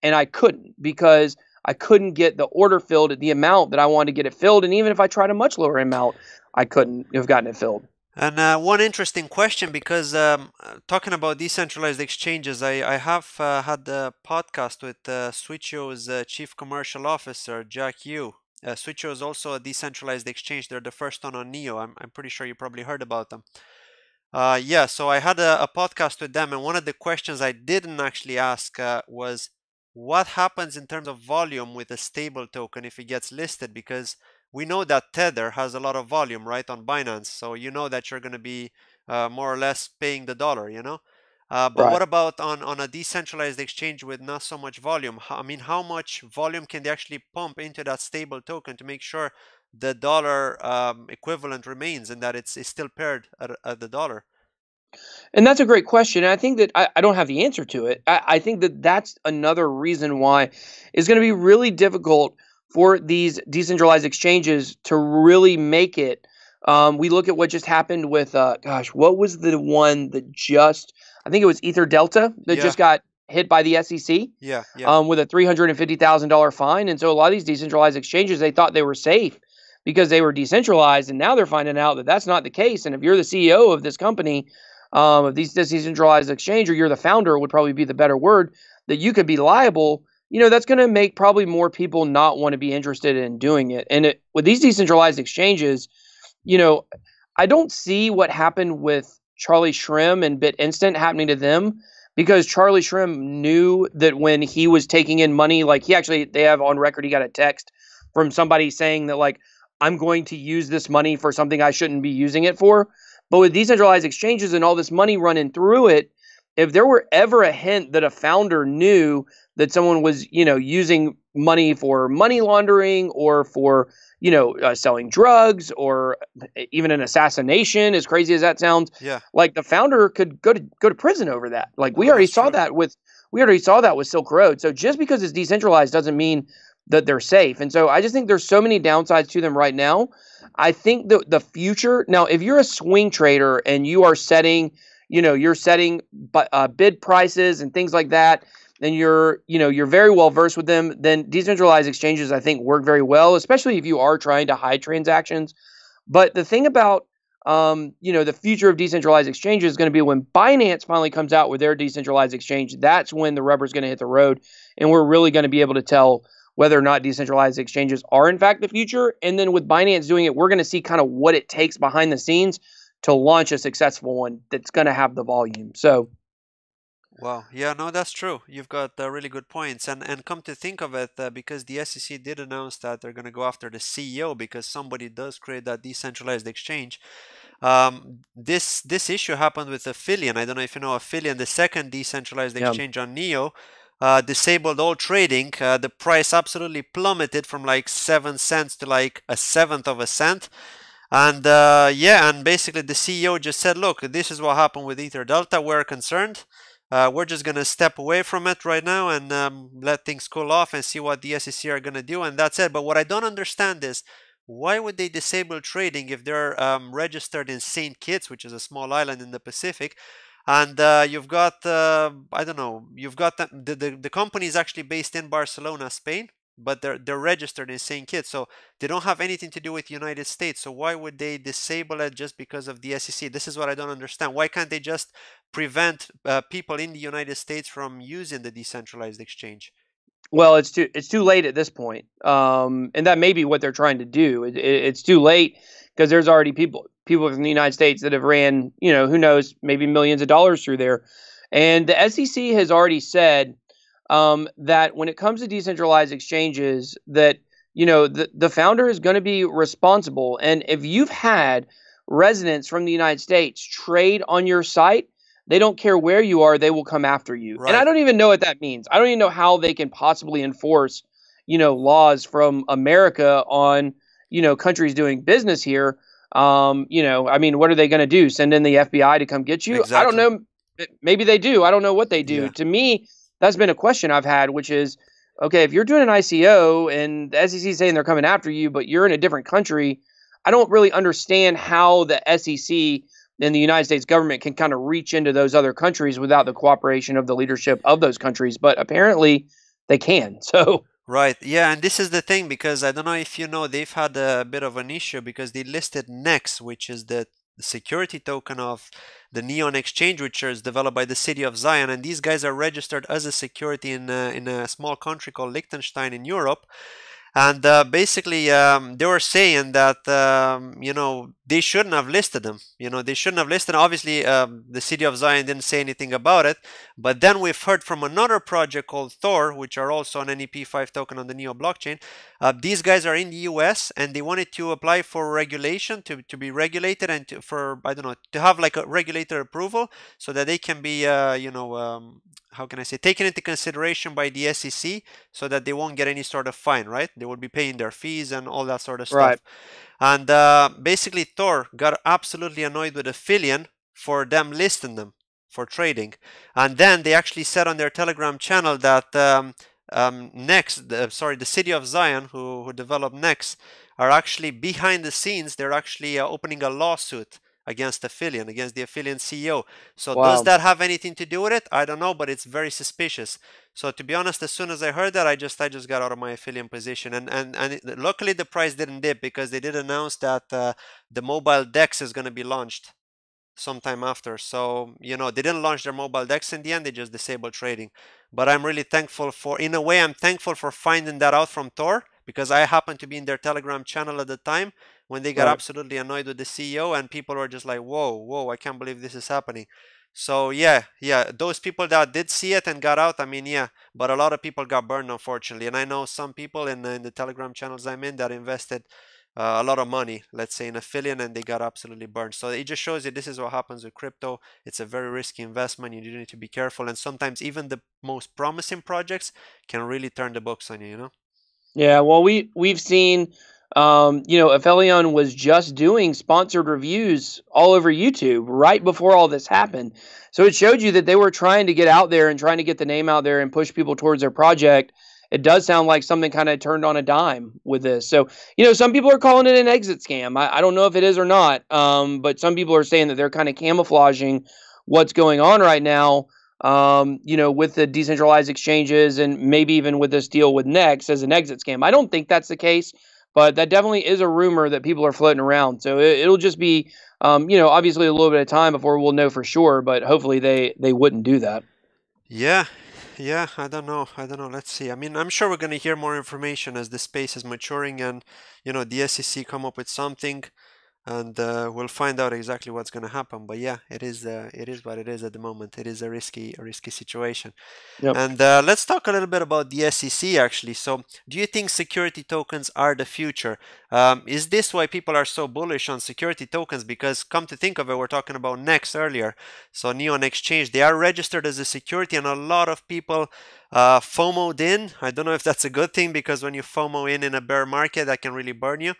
and I couldn't because I couldn't get the order filled at the amount that I wanted to get it filled. And even if I tried a much lower amount, I couldn't have gotten it filled. And one interesting question, because talking about decentralized exchanges, I have had a podcast with Switcho's Chief Commercial Officer, Jack Yu. Switcho is also a decentralized exchange. They're the first one on Neo. I'm pretty sure you probably heard about them. Yeah, so I had a podcast with them, and one of the questions I didn't actually ask was what happens in terms of volume with a stable token if it gets listed, because we know that Tether has a lot of volume, right, on Binance. So you know that you're going to be more or less paying the dollar, But Right. what about on a decentralized exchange with not so much volume? I mean, how much volume can they actually pump into that stable token to make sure the dollar equivalent remains and that it's still paired at the dollar? And that's a great question. And I think that I don't have the answer to it. I think that that's another reason why it's going to be really difficult for these decentralized exchanges to really make it. We look at what just happened with, what was the one that I think it was Ether Delta that Yeah, just got hit by the SEC yeah. with a $350,000 fine. And so a lot of these decentralized exchanges, they thought they were safe because they were decentralized. And now they're finding out that that's not the case. And if you're the CEO of this company, of these decentralized exchange, or you're the founder, would probably be the better word, that you could be liable. That's going to make probably more people not want to be interested in doing it. And with these decentralized exchanges, I don't see what happened with Charlie Shrem and BitInstant happening to them, because Charlie Shrem knew that when he was taking in money, like they have on record, he got a text from somebody saying that, like, I'm going to use this money for something I shouldn't be using it for. But with decentralized exchanges and all this money running through it, if there were ever a hint that a founder knew that someone was, using money for money laundering or for, selling drugs, or even an assassination, as crazy as that sounds, Yeah. like, the founder could go to prison over that. Like, No, that's true. we already saw that with Silk Road. So just because it's decentralized doesn't mean that they're safe. And so I just think there's so many downsides to them right now. I think the future, now, if you're a swing trader and you are setting, bid prices and things like that, and you're very well versed with them, then decentralized exchanges, I think, work very well, especially if you are trying to hide transactions. But the thing about the future of decentralized exchanges is going to be when Binance finally comes out with their decentralized exchange. That's when the rubber is going to hit the road, and we're really going to be able to tell whether or not decentralized exchanges are in fact the future. And then with Binance doing it, we're going to see kind of what it takes behind the scenes to launch a successful one that's going to have the volume. So, Wow. Yeah, no, that's true. You've got really good points. And come to think of it, because the SEC did announce that they're going to go after the CEO because somebody does create that decentralized exchange. This issue happened with Aphelion. I don't know if you know Aphelion, the second decentralized yeah. exchange on Neo. Disabled all trading. The price absolutely plummeted from like 7 cents to like a seventh of a cent. And and basically the CEO just said, look, this is what happened with Ether Delta. We're concerned. We're just going to step away from it right now and let things cool off and see what the SEC are going to do. And that's it. But what I don't understand is, why would they disable trading if they're registered in St. Kitts, which is a small island in the Pacific? And you've got, I don't know, you've got the company is actually based in Barcelona, Spain, but they're registered in St. Kitts, so they don't have anything to do with the United States. So why would they disable it just because of the SEC? This is what I don't understand. Why can't they just prevent people in the United States from using the decentralized exchange? Well, it's too late at this point, and that may be what they're trying to do. It's too late because there's already people people from the United States that have ran, who knows, maybe millions of dollars through there. And the SEC has already said that when it comes to decentralized exchanges, that the founder is going to be responsible. And if you've had residents from the United States trade on your site, they don't care where you are, they will come after you. Right. And I don't even know what that means. I don't even know how they can possibly enforce, laws from America on, countries doing business here. I mean, what are they going to do? Send in the FBI to come get you? Exactly. I don't know. Maybe they do. I don't know what they do. Yeah. To me, that's been a question I've had, which is, okay, if you're doing an ICO and the SEC is saying they're coming after you, but you're in a different country, I don't really understand how the SEC and the United States government can kind of reach into those other countries without the cooperation of the leadership of those countries. But apparently they can. So. Right. Yeah, and this is the thing, because I don't know if you know, they've had a bit of an issue because they listed NEX, which is the security token of the Neon exchange, which is developed by the city of Zion, and these guys are registered as a security in a small country called Liechtenstein in Europe. And basically, they were saying that they shouldn't have listed them. They shouldn't have listed. Obviously, the city of Zion didn't say anything about it. But then we've heard from another project called Thor, which are also an NEP5 token on the Neo blockchain. These guys are in the US, and they wanted to apply for regulation to be regulated and to have like a regulator approval so that they can be how can I say, taken into consideration by the SEC so that they won't get any sort of fine, right? They will be paying their fees and all that sort of stuff. Right. And basically Thor got absolutely annoyed with Affiliate for them listing them for trading. And then they actually said on their Telegram channel that the city of Zion, who developed Nex, are actually behind the scenes. They're actually opening a lawsuit against Affiliate, against the Affiliate CEO. So Wow. Does that have anything to do with it? I don't know, but it's very suspicious. So to be honest, as soon as I heard that, I just got out of my Affiliate position. And luckily the price didn't dip, because they did announce that the mobile DEX is going to be launched sometime after. So they didn't launch their mobile DEX in the end, they just disabled trading. But I'm really thankful I'm thankful for finding that out from Thor, because I happened to be in their Telegram channel at the time when they got absolutely annoyed with the CEO, and people were just like, whoa, I can't believe this is happening. So yeah, those people that did see it and got out, I mean, yeah, but a lot of people got burned, unfortunately. And I know some people in the Telegram channels I'm in that invested a lot of money, let's say in Affiliate, and they got absolutely burned. So it just shows you this is what happens with crypto. It's a very risky investment. You do need to be careful, and sometimes even the most promising projects can really turn the books on you. Yeah, well, we've seen, Affiliate was just doing sponsored reviews all over YouTube right before all this happened. So it showed you that they were trying to get out there and trying to get the name out there and push people towards their project. It does sound like something kind of turned on a dime with this. So, some people are calling it an exit scam. I don't know if it is or not, but some people are saying that they're kind of camouflaging what's going on right now, with the decentralized exchanges and maybe even with this deal with Nex as an exit scam. I don't think that's the case, but that definitely is a rumor that people are floating around. So it'll just be, obviously a little bit of time before we'll know for sure, but hopefully they wouldn't do that. Yeah, I don't know. Let's see. I mean, I'm sure we're going to hear more information as the space is maturing and, the SEC come up with something, and we'll find out exactly what's going to happen. But yeah, it is what it is at the moment. It is a risky situation. Yep. And let's talk a little bit about the SEC actually. So do you think security tokens are the future? Is this why people are so bullish on security tokens? Because come to think of it, we're talking about Nex earlier. So Neon Exchange, they are registered as a security, and a lot of people FOMO'd in. I don't know if that's a good thing, because when you FOMO in a bear market, that can really burn you.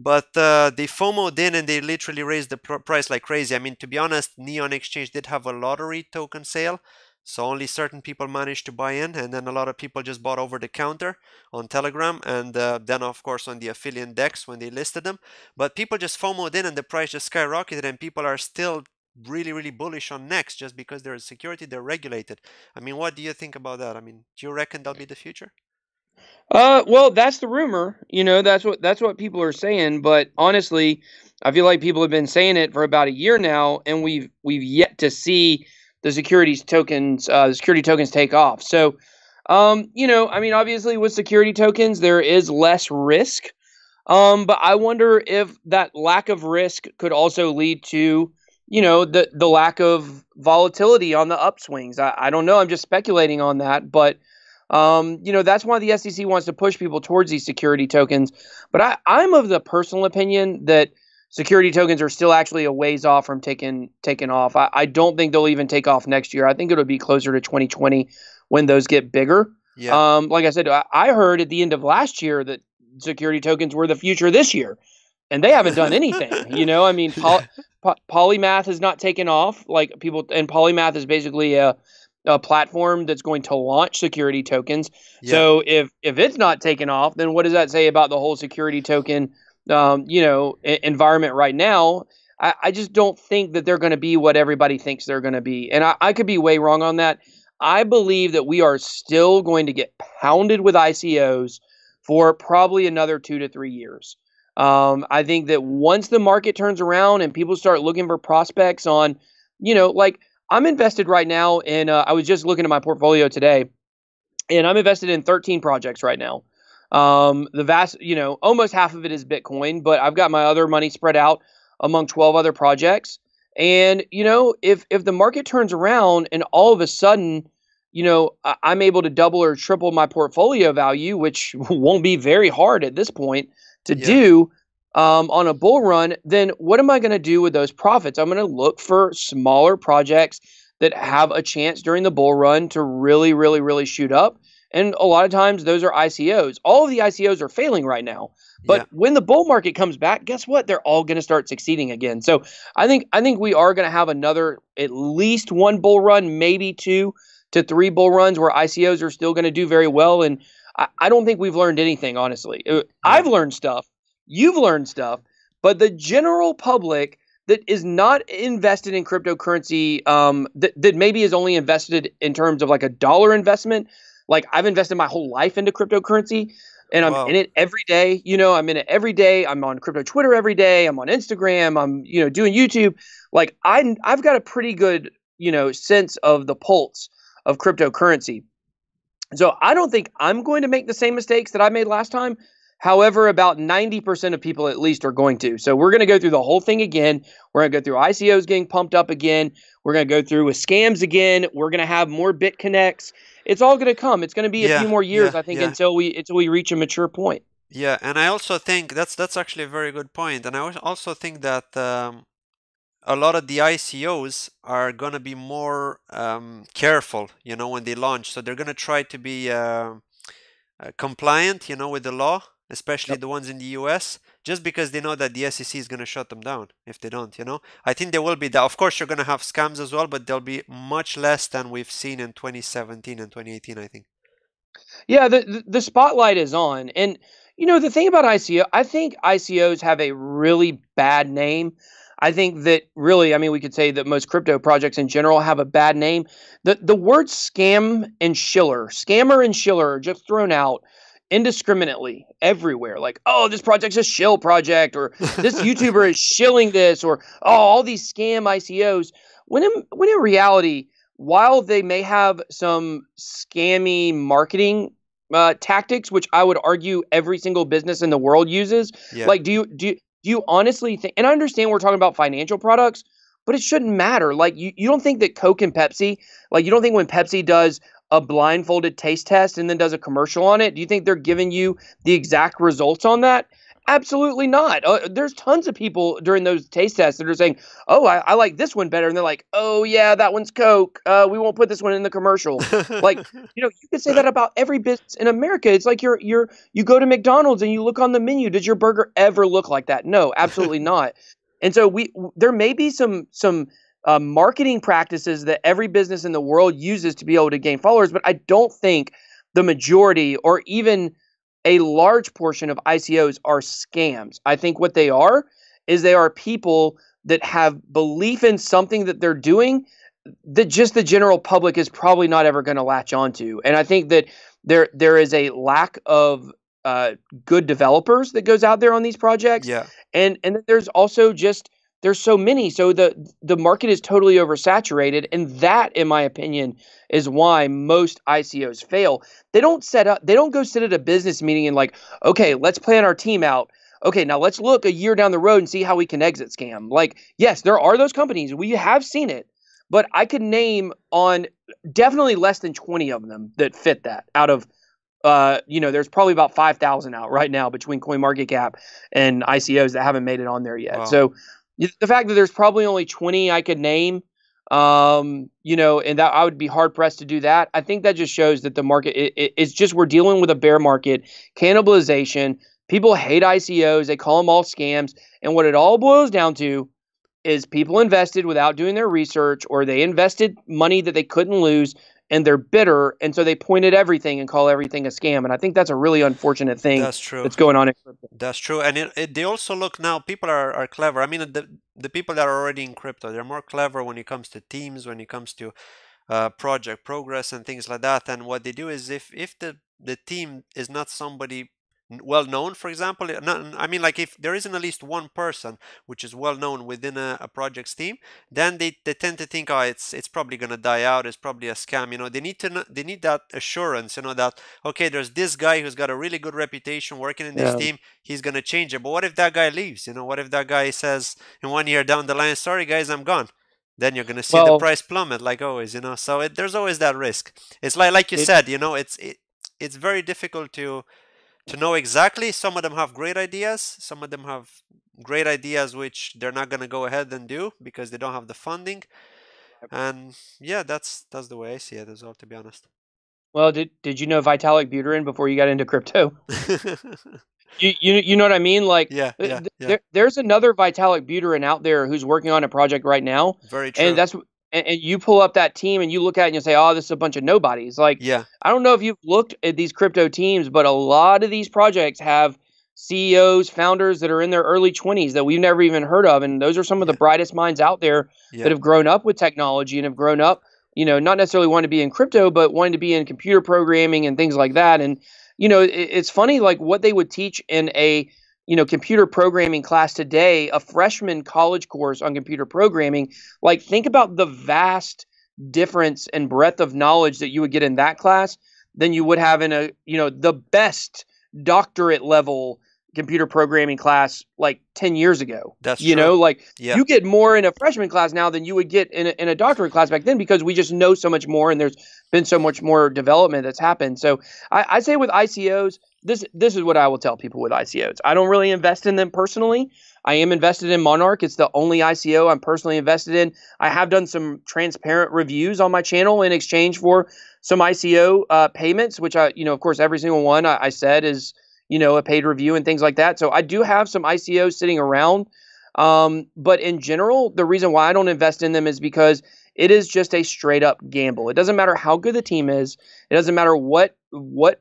But they FOMO'd in and they literally raised the price like crazy. I mean, to be honest, Neon Exchange did have a lottery token sale. So only certain people managed to buy in, and then a lot of people just bought over the counter on Telegram, and then of course on the Affiliate DEX when they listed them. But people just FOMO'd in and the price just skyrocketed, and people are still really bullish on Nex just because they're a security, they're regulated. I mean, what do you think about that? I mean, do you reckon that'll be the future? Well, that's the rumor. That's what people are saying. But honestly, I feel like people have been saying it for about a year now, and we've yet to see the security tokens take off. So, I mean, obviously with security tokens, there is less risk. But I wonder if that lack of risk could also lead to, the lack of volatility on the upswings. I don't know. I'm just speculating on that, but that's why the SEC wants to push people towards these security tokens. But I'm of the personal opinion that security tokens are still actually a ways off from taking off. I don't think they'll even take off next year. I think it'll be closer to 2020 when those get bigger. Yeah. Like I said, I heard at the end of last year that security tokens were the future this year, and they haven't done anything. I mean, Yeah. Polymath has not taken off. Like people, and Polymath is basically a platform that's going to launch security tokens. Yeah. So if it's not taken off, then what does that say about the whole security token, environment right now? I just don't think that they're going to be what everybody thinks they're going to be, and I could be way wrong on that. I believe that we are still going to get pounded with ICOs for probably another 2 to 3 years. I think that once the market turns around and people start looking for prospects on, like I'm invested right now in, I was just looking at my portfolio today, and I'm invested in 13 projects right now. The vast, almost half of it is Bitcoin, but I've got my other money spread out among 12 other projects. And, if the market turns around and all of a sudden, I'm able to double or triple my portfolio value, which won't be very hard at this point to Yeah. do on a bull run, then what am I going to do with those profits? I'm going to look for smaller projects that have a chance during the bull run to really, really, really shoot up. And a lot of times those are ICOs. All of the ICOs are failing right now. Yeah. But when the bull market comes back, guess what? They're all going to start succeeding again. So I think we are going to have another at least one bull run, maybe 2 to 3 bull runs where ICOs are still going to do very well. And I don't think we've learned anything, honestly. I've learned stuff. You've learned stuff. But the general public that is not invested in cryptocurrency, that maybe is only invested in terms of like a dollar investment. Like I've invested my whole life into cryptocurrency, and I'm in Wow. it every day. I'm in it every day. I'm on crypto Twitter every day. I'm on Instagram. I'm doing YouTube. Like I've got a pretty good sense of the pulse of cryptocurrency. So I don't think I'm going to make the same mistakes that I made last time. However, about 90% of people at least are going to. So we're going to go through the whole thing again. We're going to go through ICOs getting pumped up again. We're going to go through with scams again. We're going to have more BitConnects. It's all going to come. It's going to be a few Yeah. more years, Yeah. I think, Yeah. until we reach a mature point. Yeah. And I also think that's actually a very good point. And I also think that a lot of the ICOs are going to be more careful, when they launch. So they're going to try to be compliant, with the law, especially Yep. the ones in the US, just because they know that the SEC is going to shut them down if they don't, I think there will be that. Of course, you're going to have scams as well, but there'll be much less than we've seen in 2017 and 2018, I think. Yeah, the spotlight is on. And the thing about ICO, I think ICOs have a really bad name. I think that really, I mean, we could say that most crypto projects in general have a bad name. The words scammer and shiller are just thrown out indiscriminately everywhere. Like, oh, this project's a shill project, or this YouTuber is shilling this, or oh, all these scam ICOs. When in reality, while they may have some scammy marketing tactics, which I would argue every single business in the world uses, Yeah. like, do you honestly think? And I understand we're talking about financial products, but it shouldn't matter. Like, you don't think that Coke and Pepsi, like, you don't think when Pepsi does a blindfolded taste test and then does a commercial on it, do you think they're giving you the exact results on that? Absolutely not. There's tons of people during those taste tests that are saying, "Oh, I like this one better," and they're like, "Oh yeah, that one's Coke. We won't put this one in the commercial." Like, you could say that about every business in America. It's like you go to McDonald's and you look on the menu. Does your burger ever look like that? No, absolutely not. And so there may be some marketing practices that every business in the world uses to be able to gain followers, but I don't think the majority or even a large portion of ICOs are scams. I think what they are is they are people that have belief in something that they're doing that just the general public is probably not ever going to latch onto. And I think that there is a lack of good developers that goes out there on these projects, Yeah. and there's also just there's so many, so the market is totally oversaturated, and that, in my opinion, is why most ICOs fail. They don't go sit at a business meeting and like, okay, let's plan our team out. okay, now let's look a year down the road and see how we can exit scam. Like, yes, there are those companies. We have seen it, but I could name on definitely less than 20 of them that fit that out of, there's probably about 5,000 out right now between CoinMarketCap and ICOs that haven't made it on there yet. Wow. So the fact that there's probably only 20 I could name, and that I would be hard pressed to do that. I think that just shows that the market, it's just, we're dealing with a bear market, cannibalization. People hate ICOs. They call them all scams. And what it all boils down to is people invested without doing their research, or they invested money that they couldn't lose, and they're bitter, and so they point at everything and call everything a scam. And I think that's a really unfortunate thing that's going on in crypto. That's true. And they also look now, people are clever. I mean, the people that are already in crypto, they're more clever when it comes to teams, when it comes to project progress and things like that. And what they do is if the team is not somebody well known, for example, I mean, like if there isn't at least one person which is well known within a project's team, then they tend to think, oh, it's probably gonna die out, it's probably a scam. They need that assurance, that okay, there's this guy who's got a really good reputation working in this team, he's gonna change it. But what if that guy leaves? What if that guy says in 1 year down the line, sorry guys, I'm gone? Then you're gonna see the price plummet, like always, So there's always that risk. It's like you said, it's very difficult to know exactly. Some of them have great ideas. Some of them have great ideas which they're not going to go ahead and do because they don't have the funding. And yeah, that's the way I see it as well, to be honest. Well, did you know Vitalik Buterin before you got into crypto? You know what I mean? Like, there's another Vitalik Buterin out there who's working on a project right now. Very true. And you pull up that team and you look at it and you say, oh, this is a bunch of nobodies. Like, I don't know if you've looked at these crypto teams, but a lot of these projects have CEOs, founders that are in their early 20s that we've never even heard of. And those are some of the brightest minds out there that have grown up with technology and have grown up, not necessarily wanting to be in crypto, but wanting to be in computer programming and things like that. And, it's funny, like what they would teach in a computer programming class today, a freshman college course on computer programming. Like, think about the vast difference and breadth of knowledge that you would get in that class than you would have in the best doctorate level computer programming class like 10 years ago. That's true. You get more in a freshman class now than you would get in a doctorate class back then, because we just know so much more and there's been so much more development that's happened. So I say with ICOs, this is what I will tell people with ICOs. I don't really invest in them personally. I am invested in Monarch. It's the only ICO I'm personally invested in. I have done some transparent reviews on my channel in exchange for some ICO payments, which of course, every single one I said is a paid review and things like that. So I do have some ICOs sitting around. But in general, the reason why I don't invest in them is because it is just a straight up gamble. It doesn't matter how good the team is. It doesn't matter what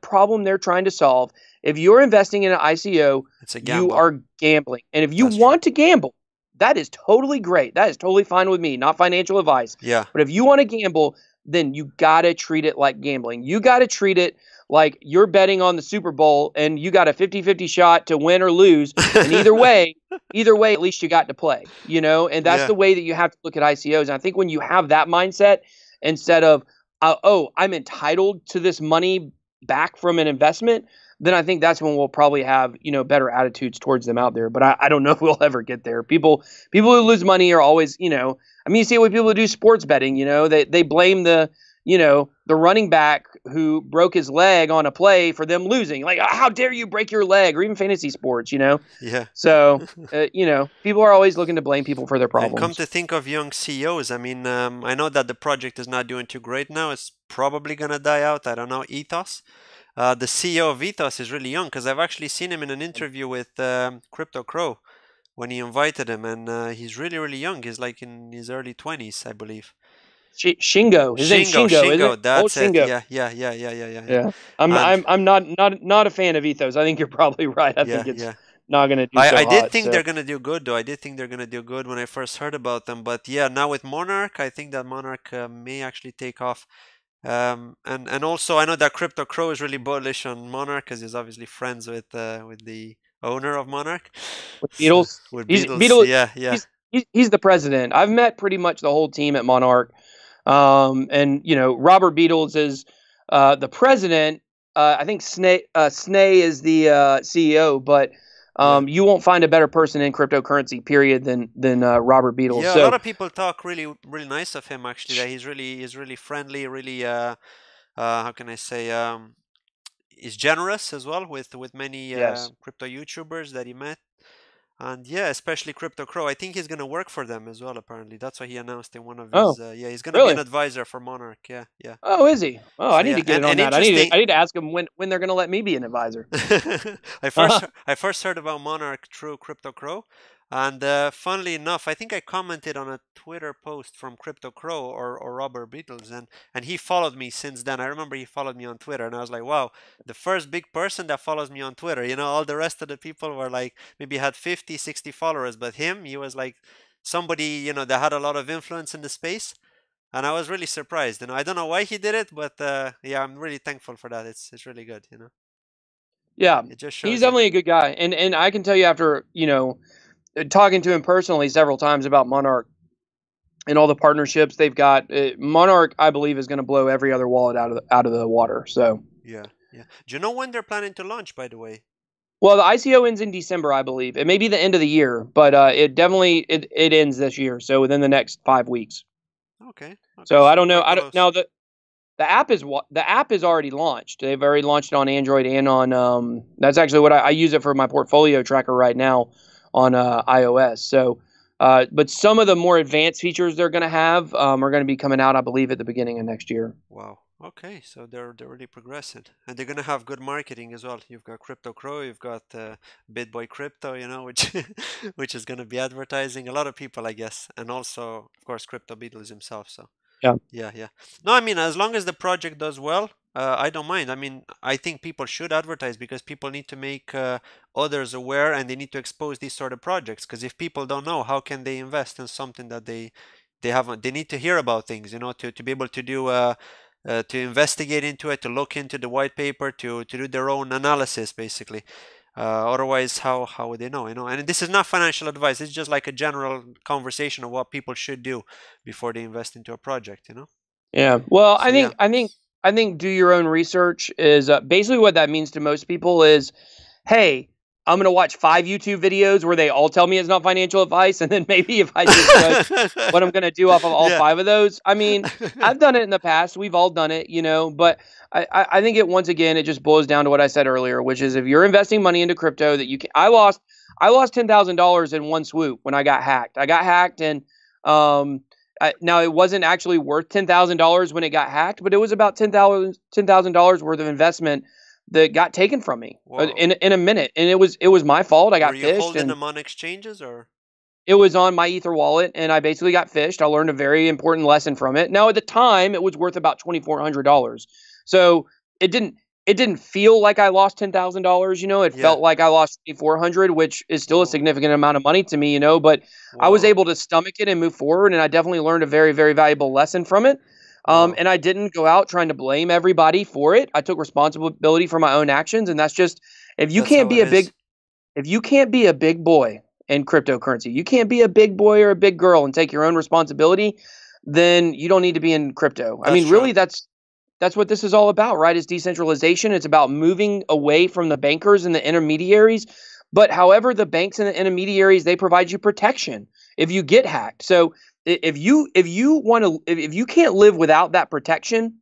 problem they're trying to solve. If you're investing in an ICO, you are gambling. And if you want to gamble, that is totally great. That is totally fine with me. Not financial advice. Yeah. But if you want to gamble, then you got to treat it like gambling. You got to treat it like you're betting on the Super Bowl and you got a 50-50 shot to win or lose. And either way, at least you got to play, and that's the way that you have to look at ICOs. And I think when you have that mindset, instead of, I'm entitled to this money back from an investment, then I think that's when we'll probably have, better attitudes towards them out there. But I don't know if we'll ever get there. People who lose money are always, you see it with people who do sports betting, they blame the running back who broke his leg on a play for them losing. Like, how dare you break your leg? Or even fantasy sports, Yeah. So, people are always looking to blame people for their problems. And come to think of young CEOs, I mean, I know that the project is not doing too great now. It's probably going to die out. I don't know, Ethos. The CEO of Ethos is really young, because I've actually seen him in an interview with Crypto Crow when he invited him. And he's really, really young. He's like in his early 20s, I believe. Shingo. His name's Shingo. That's it. Shingo. Yeah. I'm not a fan of Ethos. I think you're probably right. I think it's not going to do I did think they're going to do good, though. I did think they're going to do good when I first heard about them. But yeah, now with Monarch, I think that Monarch may actually take off. And also, I know that Crypto Crow is really bullish on Monarch because he's obviously friends with the owner of Monarch. With Beatles. With Beatles. Yeah. He's the president. I've met pretty much the whole team at Monarch. And Robert Beatles is the president. I think Snay is the CEO, but You won't find a better person in cryptocurrency, period, than Robert Beadle. Yeah, a So lot of people talk really nice of him actually. That he's really friendly, really how can I say is generous as well with many yes. crypto YouTubers that he met. And yeah, especially Crypto Crow. I think he's gonna work for them as well. Apparently, that's what he announced in one of Oh, his. Yeah, he's gonna be an really? advisor for Monarch. Yeah, yeah. Oh, is he? Oh, I So need yeah, to get in on and that. interesting. I need to ask him when they're going to let me be an advisor. I first heard about Monarch through Crypto Crow, and funnily enough, I think I commented on a Twitter post from Crypto Crow or Robert Beatles, and he followed me since then. I remember he followed me on Twitter, and I was like, wow, the first big person that follows me on Twitter. You know, all the rest of the people were like maybe had 50, 60 followers, but him, he was like somebody, you know, that had a lot of influence in the space. And I was really surprised. You know, I don't know why he did it, but yeah, I'm really thankful for that. It's really good. You know, Yeah, it just he's shows you. definitely a good guy, and I can tell you after talking to him personally several times about Monarch and all the partnerships they've got. Monarch, I believe, is going to blow every other wallet out of the water. So Yeah, yeah. Do you know when they're planning to launch, by the way? well, the ICO ends in December, I believe. It may be the end of the year, but it definitely it ends this year. So within the next 5 weeks. Okay, okay. So I So don't know. we're I don't close. now the app is already launched. They've already launched it on Android and on that's actually what I use it for my portfolio tracker right now on iOS. So but some of the more advanced features they're going to have are going to be coming out, I believe, at the beginning of next year. Wow. Okay, so they're really progressing, and they're gonna have good marketing as well. You've got Crypto Crow, you've got BitBoy Crypto, you know, which which is gonna be advertising a lot of people, I guess, and also of course Crypto Beatles himself. So. Yeah. Yeah, yeah. No, I mean, as long as the project does well, I don't mind. I mean, I think people should advertise because people need to make others aware and they need to expose these sort of projects. Because if people don't know, how can they invest in something that they haven't? They need to hear about things, you know, to be able to do to investigate into it, to look into the white paper, to do their own analysis, basically. Otherwise, how would they know? You know, and this is not financial advice. It's just like a general conversation of what people should do before they invest into a project. You know. Yeah. Well, So yeah. I think do your own research is basically what that means to most people is, hey, I'm going to watch 5 YouTube videos where they all tell me it's not financial advice, and then maybe if I just judge what I'm going to do off of all Yeah. 5 of those. I mean, I've done it in the past. We've all done it, but I think once again it just boils down to what I said earlier, which is if you're investing money into crypto that you can. I lost $10,000 in one swoop when I got hacked. I got hacked and now it wasn't actually worth $10,000 when it got hacked, but it was about $10,000 worth of investment that got taken from me in a minute, and it was my fault. I got Were you phished, holding and them on exchanges or? it was on my Ether wallet, and I basically got phished. I learned a very important lesson from it. Now at the time, it was worth about $2,400, so it didn't feel like I lost $10,000. It Yeah. felt like I lost $2,400, which is still a significant amount of money to me. But I was able to stomach it and move forward, and I definitely learned a very, very valuable lesson from it. And I didn't go out trying to blame everybody for it. I took responsibility for my own actions, and that's just if you That's can't how be it is. if you can't be a big boy in cryptocurrency, you can't be a big boy or a big girl and take your own responsibility, then you don't need to be in crypto. I That's mean, true. really, that's what this is all about, right? Is decentralization. It's about moving away from the bankers and the intermediaries. But however, the banks and the intermediaries, they provide you protection if you get hacked. So if you can't live without that protection,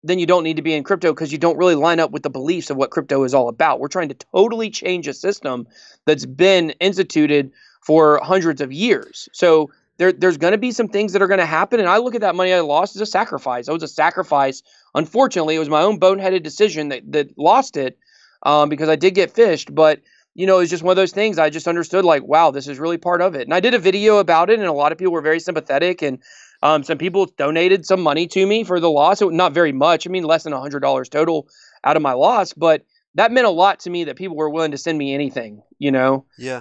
then you don't need to be in crypto because you don't really line up with the beliefs of what crypto is all about. We're trying to totally change a system that's been instituted for hundreds of years. So there's going to be some things that are going to happen. And I look at that money I lost as a sacrifice. It was a sacrifice. Unfortunately, it was my own boneheaded decision that lost it because I did get phished. But, it's just one of those things. I just understood like, wow, this is really part of it. And I did a video about it, and a lot of people were very sympathetic. And some people donated some money to me for the loss. Not very much. I mean, less than $100 total out of my loss. But that meant a lot to me that people were willing to send me anything, Yeah.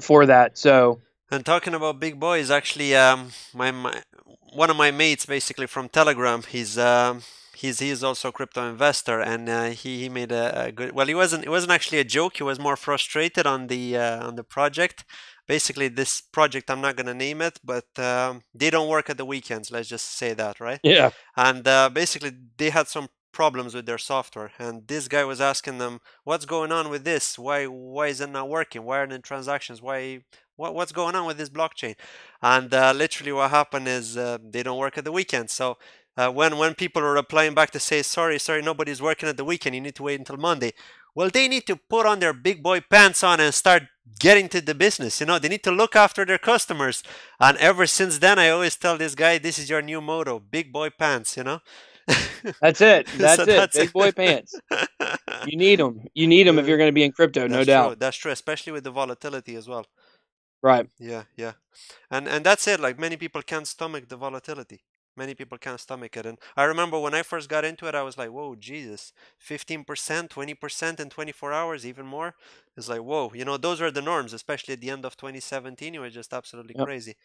for that. So. And talking about big boys, actually, my one of my mates, basically from Telegram, he's also a crypto investor, and he made a good. Well, it wasn't actually a joke. He was more frustrated on the project. Basically, this project, I'm not gonna name it, but they don't work at the weekends. Let's just say that, right? Yeah. And basically, they had some problems with their software, and this guy was asking them, "What's going on with this? Why is it not working? Why aren't the transactions? What's going on with this blockchain?" And literally, what happened is they don't work at the weekend. So when people are replying back to say, "Sorry, nobody's working at the weekend. You need to wait until Monday." Well, they need to put on their big boy pants on and start getting to the business. They need to look after their customers. And ever since then, I always tell this guy, this is your new motto, big boy pants, That's it. That's So it. Big boy pants. You need them. You need them if you're going to be in crypto, no doubt. That's true, especially with the volatility as well. Right. Yeah. And that's it. Like, many people can't stomach the volatility. Many people can't stomach it. And I remember when I first got into it, I was like, whoa, Jesus, 15%, 20% in 24 hours, even more. It's like, whoa, those were the norms, especially at the end of 2017. It was just absolutely crazy.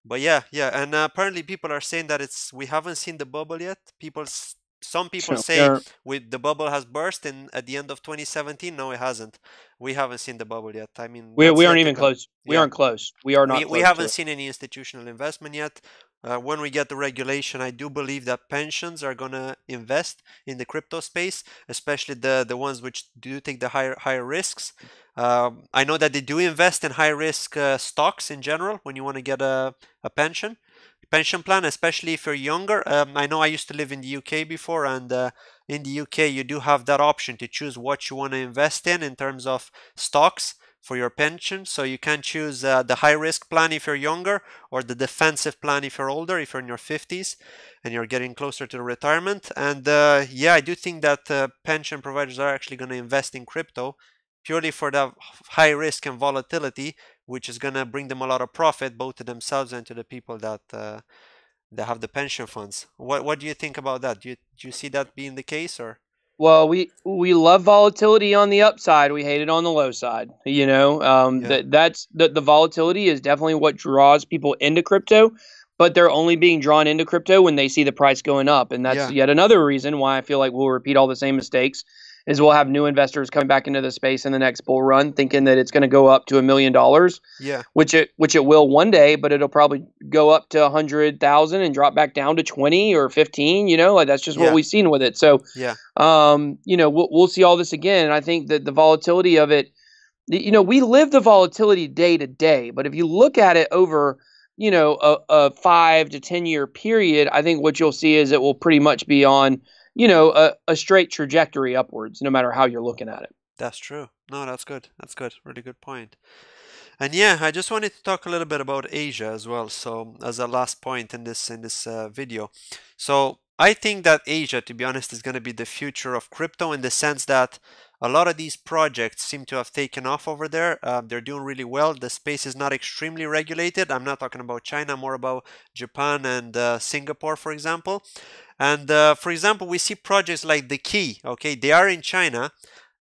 But yeah. And apparently people are saying that we haven't seen the bubble yet. Some people say the bubble has burst at the end of 2017. No, it hasn't. We haven't seen the bubble yet. I mean, we aren't even close. We aren't close. We are not. We haven't seen any institutional investment yet. When we get the regulation, I do believe that pensions are gonna invest in the crypto space, especially the ones which do take the higher risks. I know that they do invest in high risk stocks in general when you want to get a pension plan, especially if you're younger. I know I used to live in the UK before, and in the UK you do have that option to choose what you want to invest in terms of stocks for your pension. So you can choose the high risk plan if you're younger, or the defensive plan if you're older, if you're in your 50s and you're getting closer to retirement. And yeah, I do think that pension providers are actually going to invest in crypto purely for the high risk and volatility, which is going to bring them a lot of profit, both to themselves and to the people that have the pension funds. What do you think about that? Do you see that being the case, or? Well, we love volatility on the upside. We hate it on the low side. That's the volatility is definitely what draws people into crypto, but they're only being drawn into crypto when they see the price going up, and that's yet another reason why I feel like we'll repeat all the same mistakes. Is we'll have new investors coming back into the space in the next bull run, thinking that it's going to go up to $1 million. Yeah. Which it will one day, but it'll probably go up to 100,000 and drop back down to 20 or 15. Like that's just what we've seen with it. So we'll see all this again. And I think that the volatility of it, we live the volatility day to day. But if you look at it over a 5 to 10 year period, I think what you'll see is it will pretty much be on a straight trajectory upwards, no matter how you're looking at it. That's true. No, that's good. That's good. Really good point. And yeah, I just wanted to talk a little bit about Asia as well. So as a last point in this video. So I think that Asia, to be honest, is going to be the future of crypto, in the sense that a lot of these projects seem to have taken off over there. They're doing really well. The space is not extremely regulated. I'm not talking about China, more about Japan and Singapore, for example. And for example, we see projects like The Key. Okay, they are in China.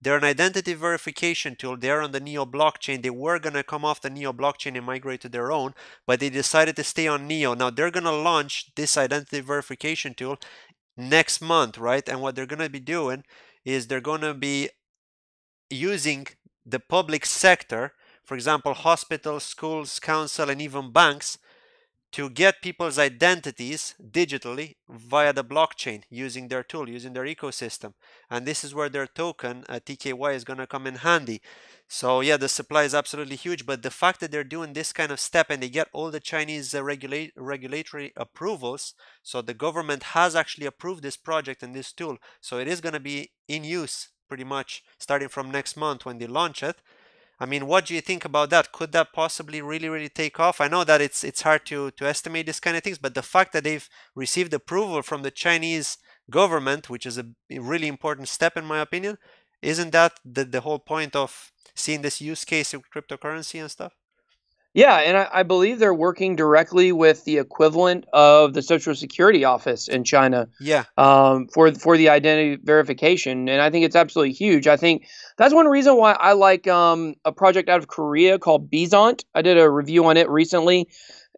They're an identity verification tool. They're on the Neo blockchain. They were going to come off the Neo blockchain and migrate to their own, but they decided to stay on Neo. Now they're going to launch this identity verification tool next month, right? And what they're going to be doing is they're going to be using the public sector, for example, hospitals, schools, council, and even banks, to get people's identities digitally via the blockchain using their tool, using their ecosystem. And this is where their token, TKY, is going to come in handy. So yeah, the supply is absolutely huge, but the fact that they're doing this kind of step and they get all the Chinese regulatory approvals, so the government has actually approved this project and this tool, so it is going to be in use pretty much starting from next month when they launch it. I mean, what do you think about that? Could that possibly really take off? I know that it's hard to estimate this kind of things, but the fact that they've received approval from the Chinese government, which is a really important step in my opinion, isn't that the whole point of seeing this use case of cryptocurrency and stuff? Yeah, and I believe they're working directly with the equivalent of the Social Security office in China. Yeah. For the identity verification, and I think it's absolutely huge. I think that's one reason why I like a project out of Korea called Bizont. I did a review on it recently,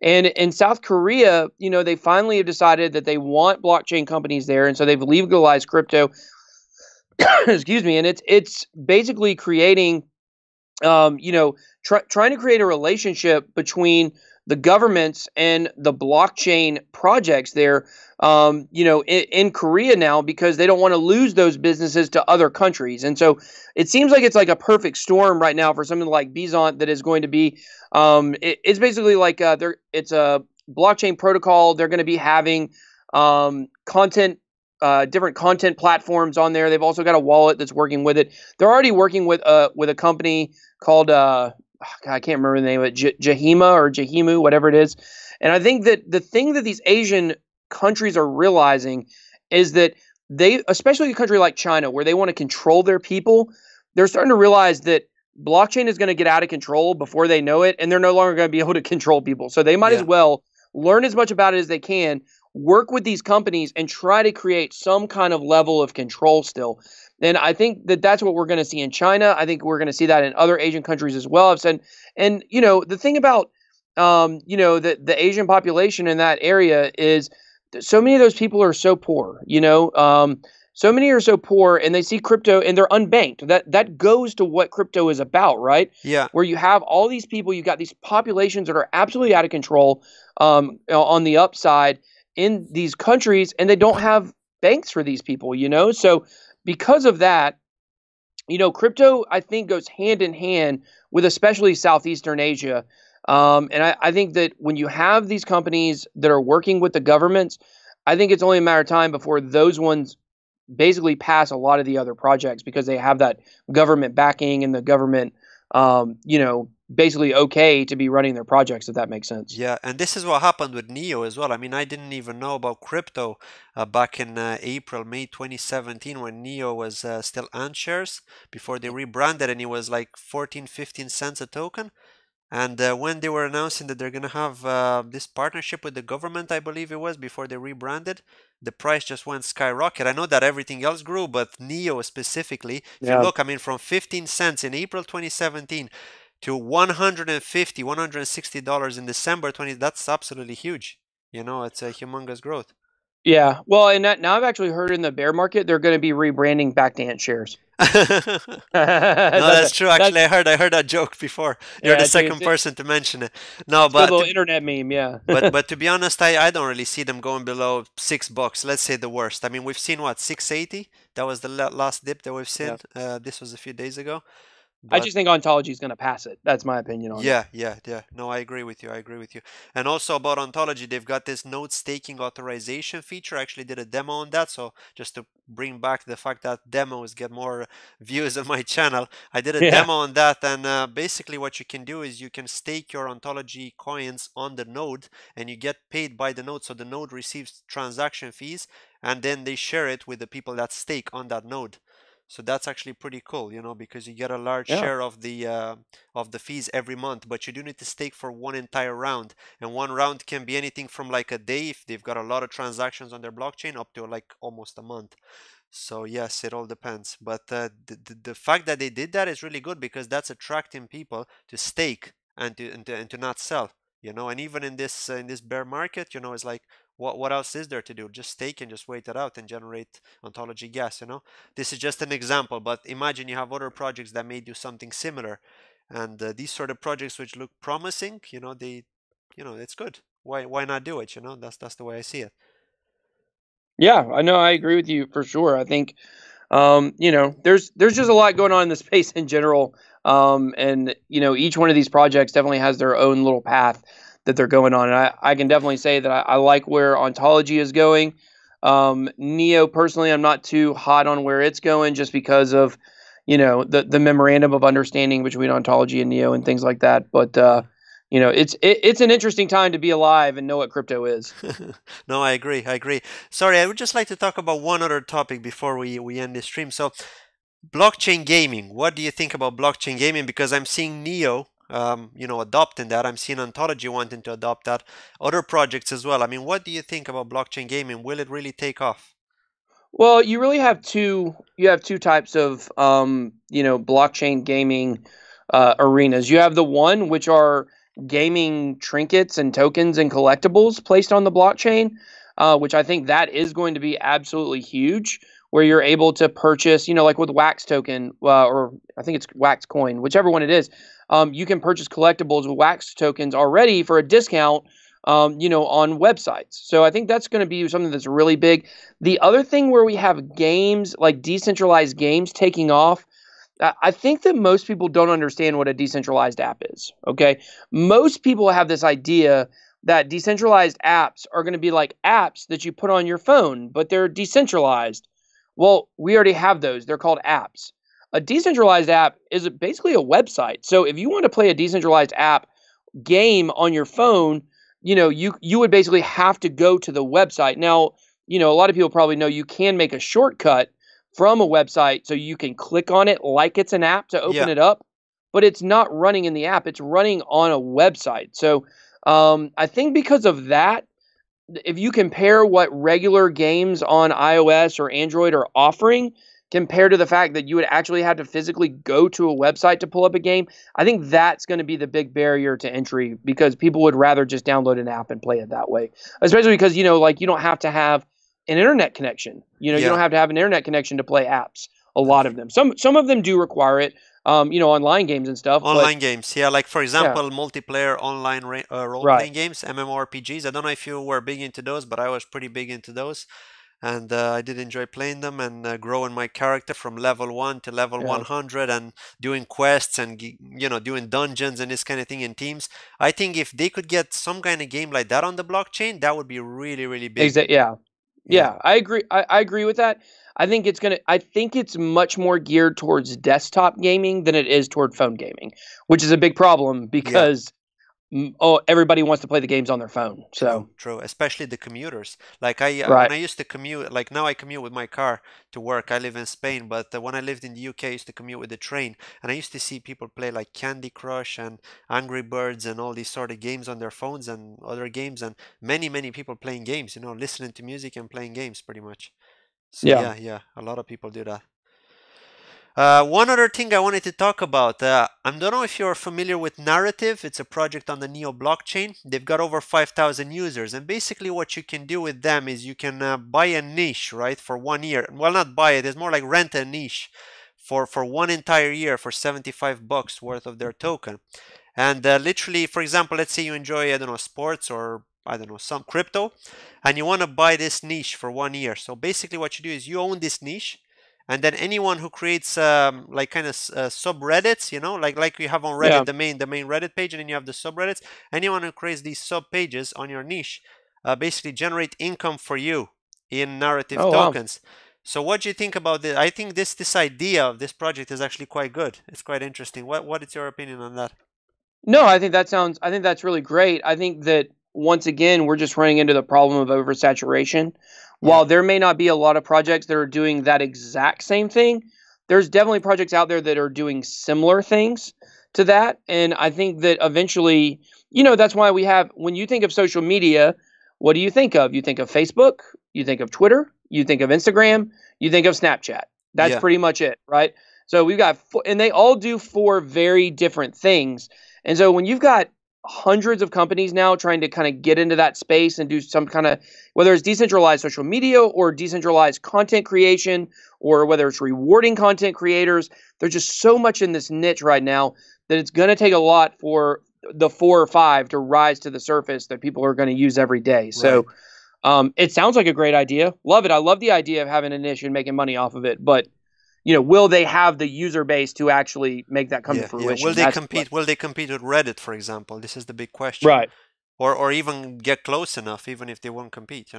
and in South Korea, they finally have decided that they want blockchain companies there, and so they've legalized crypto. Excuse me, and it's basically creating trying to create a relationship between the governments and the blockchain projects there, in Korea now, because they don't want to lose those businesses to other countries. And so it seems like it's like a perfect storm right now for something like Bizant that is going to be, it's basically like it's a blockchain protocol. They're going to be having content, different content platforms on there. They've also got a wallet that's working with it. They're already working with a company called I can't remember the name of it, Jahima or Jahimu, whatever it is. And I think that the thing that these Asian countries are realizing is that they, especially a country like China, where they want to control their people, they're starting to realize that blockchain is going to get out of control before they know it, and they're no longer going to be able to control people. So they might as well learn as much about it as they can, work with these companies, and try to create some kind of level of control still. And I think that that's what we're going to see in China. I think we're going to see that in other Asian countries as well. I've said, and the thing about the Asian population in that area is so many of those people are so poor. So many are so poor, and they see crypto and they're unbanked. That goes to what crypto is about, right? Yeah. Where you have all these people, you've got these populations that are absolutely out of control on the upside in these countries, and they don't have banks for these people. So because of that, crypto, I think, goes hand in hand with especially Southeastern Asia. And I think that when you have these companies that are working with the governments, I think it's only a matter of time before those ones basically pass a lot of the other projects, because they have that government backing and the government, basically okay to be running their projects, if that makes sense. Yeah, and this is what happened with Neo as well. I mean, I didn't even know about crypto back in May 2017, when Neo was still Ant shares before they rebranded, and it was like 14, 15 cents a token. And when they were announcing that they're going to have this partnership with the government, I believe it was, before they rebranded, the price just went skyrocket. I know that everything else grew, but Neo specifically, if you look, I mean, from 15 cents in April 2017 to $150, $160 in December 20, that's absolutely huge. It's a humongous growth. Yeah, well, and now I've actually heard in the bear market they're going to be rebranding back to Ant shares. No, that's true. Actually, I heard that joke before. You're the second person to mention it. No, but a little internet meme, yeah. but to be honest, I don't really see them going below $6. Let's say the worst. I mean, we've seen what, 680? That was the last dip that we've seen. This was a few days ago. I just think Ontology is going to pass it. That's my opinion on it. Yeah. No, I agree with you. And also about Ontology, they've got this node staking authorization feature. I actually did a demo on that. So just to bring back the fact that demos get more views on my channel, I did a demo on that. And basically what you can do is you can stake your Ontology coins on the node, and you get paid by the node. So the node receives transaction fees, and then they share it with the people that stake on that node. So that's actually pretty cool, because you get a large share of the fees every month, but you do need to stake for one entire round, and one round can be anything from like a day if they've got a lot of transactions on their blockchain, up to like almost a month. So yes, it all depends. But the fact that they did that is really good, because that's attracting people to stake and to not sell. And even in this bear market, it's like, what else is there to do? Just stake and just wait it out and generate Ontology gas. This is just an example, but imagine you have other projects that may do something similar, and these sort of projects which look promising, it's good. Why not do it? That's the way I see it. Yeah, I know. I agree with you for sure. I think, there's just a lot going on in the space in general. And each one of these projects definitely has their own little path that they're going on. And I can definitely say that I like where Ontology is going. Neo, personally, I'm not too hot on where it's going, just because of, the memorandum of understanding between Ontology and Neo and things like that. But, it's an interesting time to be alive and know what crypto is. No, I agree. Sorry, I would just like to talk about one other topic before we end this stream. So, blockchain gaming. What do you think about blockchain gaming? Because I'm seeing Neo, adopting that. I'm seeing Ontology wanting to adopt that. Other projects as well. I mean, what do you think about blockchain gaming? Will it really take off? Well, you really have two types of, blockchain gaming arenas. You have the one which are gaming trinkets and tokens and collectibles placed on the blockchain. which I think that is going to be absolutely huge, where you're able to purchase, like with Wax Token, or I think it's Wax Coin, whichever one it is, you can purchase collectibles with Wax tokens already for a discount, on websites. So I think that's going to be something that's really big. The other thing where we have games, like decentralized games taking off, I think that most people don't understand what a decentralized app is, okay? Most people have this idea that decentralized apps are going to be like apps that you put on your phone, but they're decentralized. Well, we already have those. They're called apps. A decentralized app is basically a website. So if you want to play a decentralized app game on your phone, you would basically have to go to the website. Now, a lot of people probably know you can make a shortcut from a website so you can click on it like it's an app to open it up, but it's not running in the app. It's running on a website. So I think because of that, if you compare what regular games on iOS or Android are offering compared to the fact that you would actually have to physically go to a website to pull up a game, I think that's going to be the big barrier to entry, because people would rather just download an app and play it that way. Especially because, you don't have to have an internet connection. You don't have to have an internet connection to play apps. A lot of them. Some of them do require it. Online games and stuff. Online games, yeah, like for example, multiplayer online role-playing games, MMORPGs. I don't know if you were big into those, but I was pretty big into those. And I did enjoy playing them and growing my character from level 1 to level 100 and doing quests and, doing dungeons and this kind of thing in teams. I think if they could get some kind of game like that on the blockchain, that would be really, really big. Yeah, I agree. I agree with that. I think it's much more geared towards desktop gaming than it is toward phone gaming, which is a big problem because everybody wants to play the games on their phone. So true, especially the commuters. Like when I used to commute, like now I commute with my car to work. I live in Spain, but when I lived in the UK, I used to commute with the train, and I used to see people play like Candy Crush and Angry Birds and all these sort of games on their phones and other games, and many people playing games. Listening to music and playing games, pretty much. So yeah, a lot of people do that. One other thing I wanted to talk about, I don't know if you're familiar with Narrative. It's a project on the Neo blockchain. They've got over 5,000 users, and basically what you can do with them is you can buy a niche, right, for 1 year. Well, not buy it, it's more like rent a niche for one entire year for $75 worth of their token. And literally, for example, let's say you enjoy, I don't know, sports or I don't know, some crypto, and you want to buy this niche for 1 year. So basically what you do is you own this niche, and then anyone who creates like kind of subreddits, like you have on Reddit, the main Reddit page, and then you have the subreddits. Anyone who creates these sub pages on your niche basically generate income for you in Narrative tokens. Wow. So what do you think about this? I think this idea of this project is actually quite good. It's quite interesting. What is your opinion on that? No, I think that's really great. I think that once again, we're just running into the problem of oversaturation. While there may not be a lot of projects that are doing that exact same thing, there's definitely projects out there that are doing similar things to that. And I think that eventually, that's why when you think of social media, what do you think of? You think of Facebook, you think of Twitter, you think of Instagram, you think of Snapchat. That's pretty much it, right? So we've got, and they all do 4 very different things. And so when you've got hundreds of companies now trying to kind of get into that space and do some kind of, whether it's decentralized social media or decentralized content creation, or whether it's rewarding content creators, there's just so much in this niche right now that it's going to take a lot for the 4 or 5 to rise to the surface that people are going to use every day. Right. So it sounds like a great idea. Love it. I love the idea of having a niche and making money off of it, but will they have the user base to actually make that come to fruition? Will they compete? Will they compete with Reddit, for example? This is the big question. Right. Or even get close enough, even if they won't compete,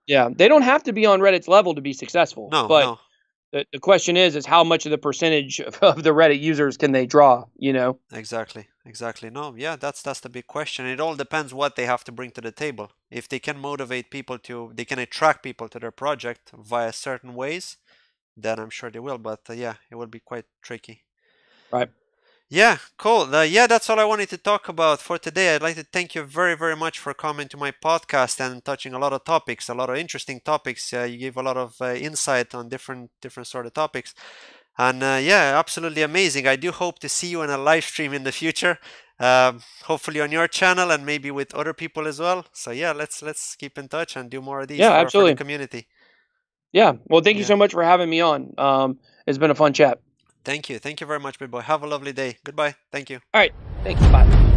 Yeah, they don't have to be on Reddit's level to be successful. No. The question is how much of the percentage of the Reddit users can they draw, Exactly. No, yeah, that's the big question. It all depends what they have to bring to the table. If they can motivate people they can attract people to their project via certain ways, then I'm sure they will, but it will be quite tricky. Right. Yeah, cool. That's all I wanted to talk about for today. I'd like to thank you very, very much for coming to my podcast and touching a lot of topics, a lot of interesting topics. You gave a lot of insight on different sort of topics. And absolutely amazing. I do hope to see you in a live stream in the future. hopefully on your channel and maybe with other people as well. So yeah, let's keep in touch and do more of these Yeah, for absolutely. the community. Yeah. Well, thank you Yeah. so much for having me on. It's been a fun chat. Thank you very much, big boy. Have a lovely day. Goodbye. Thank you. All right. Thanks. Bye.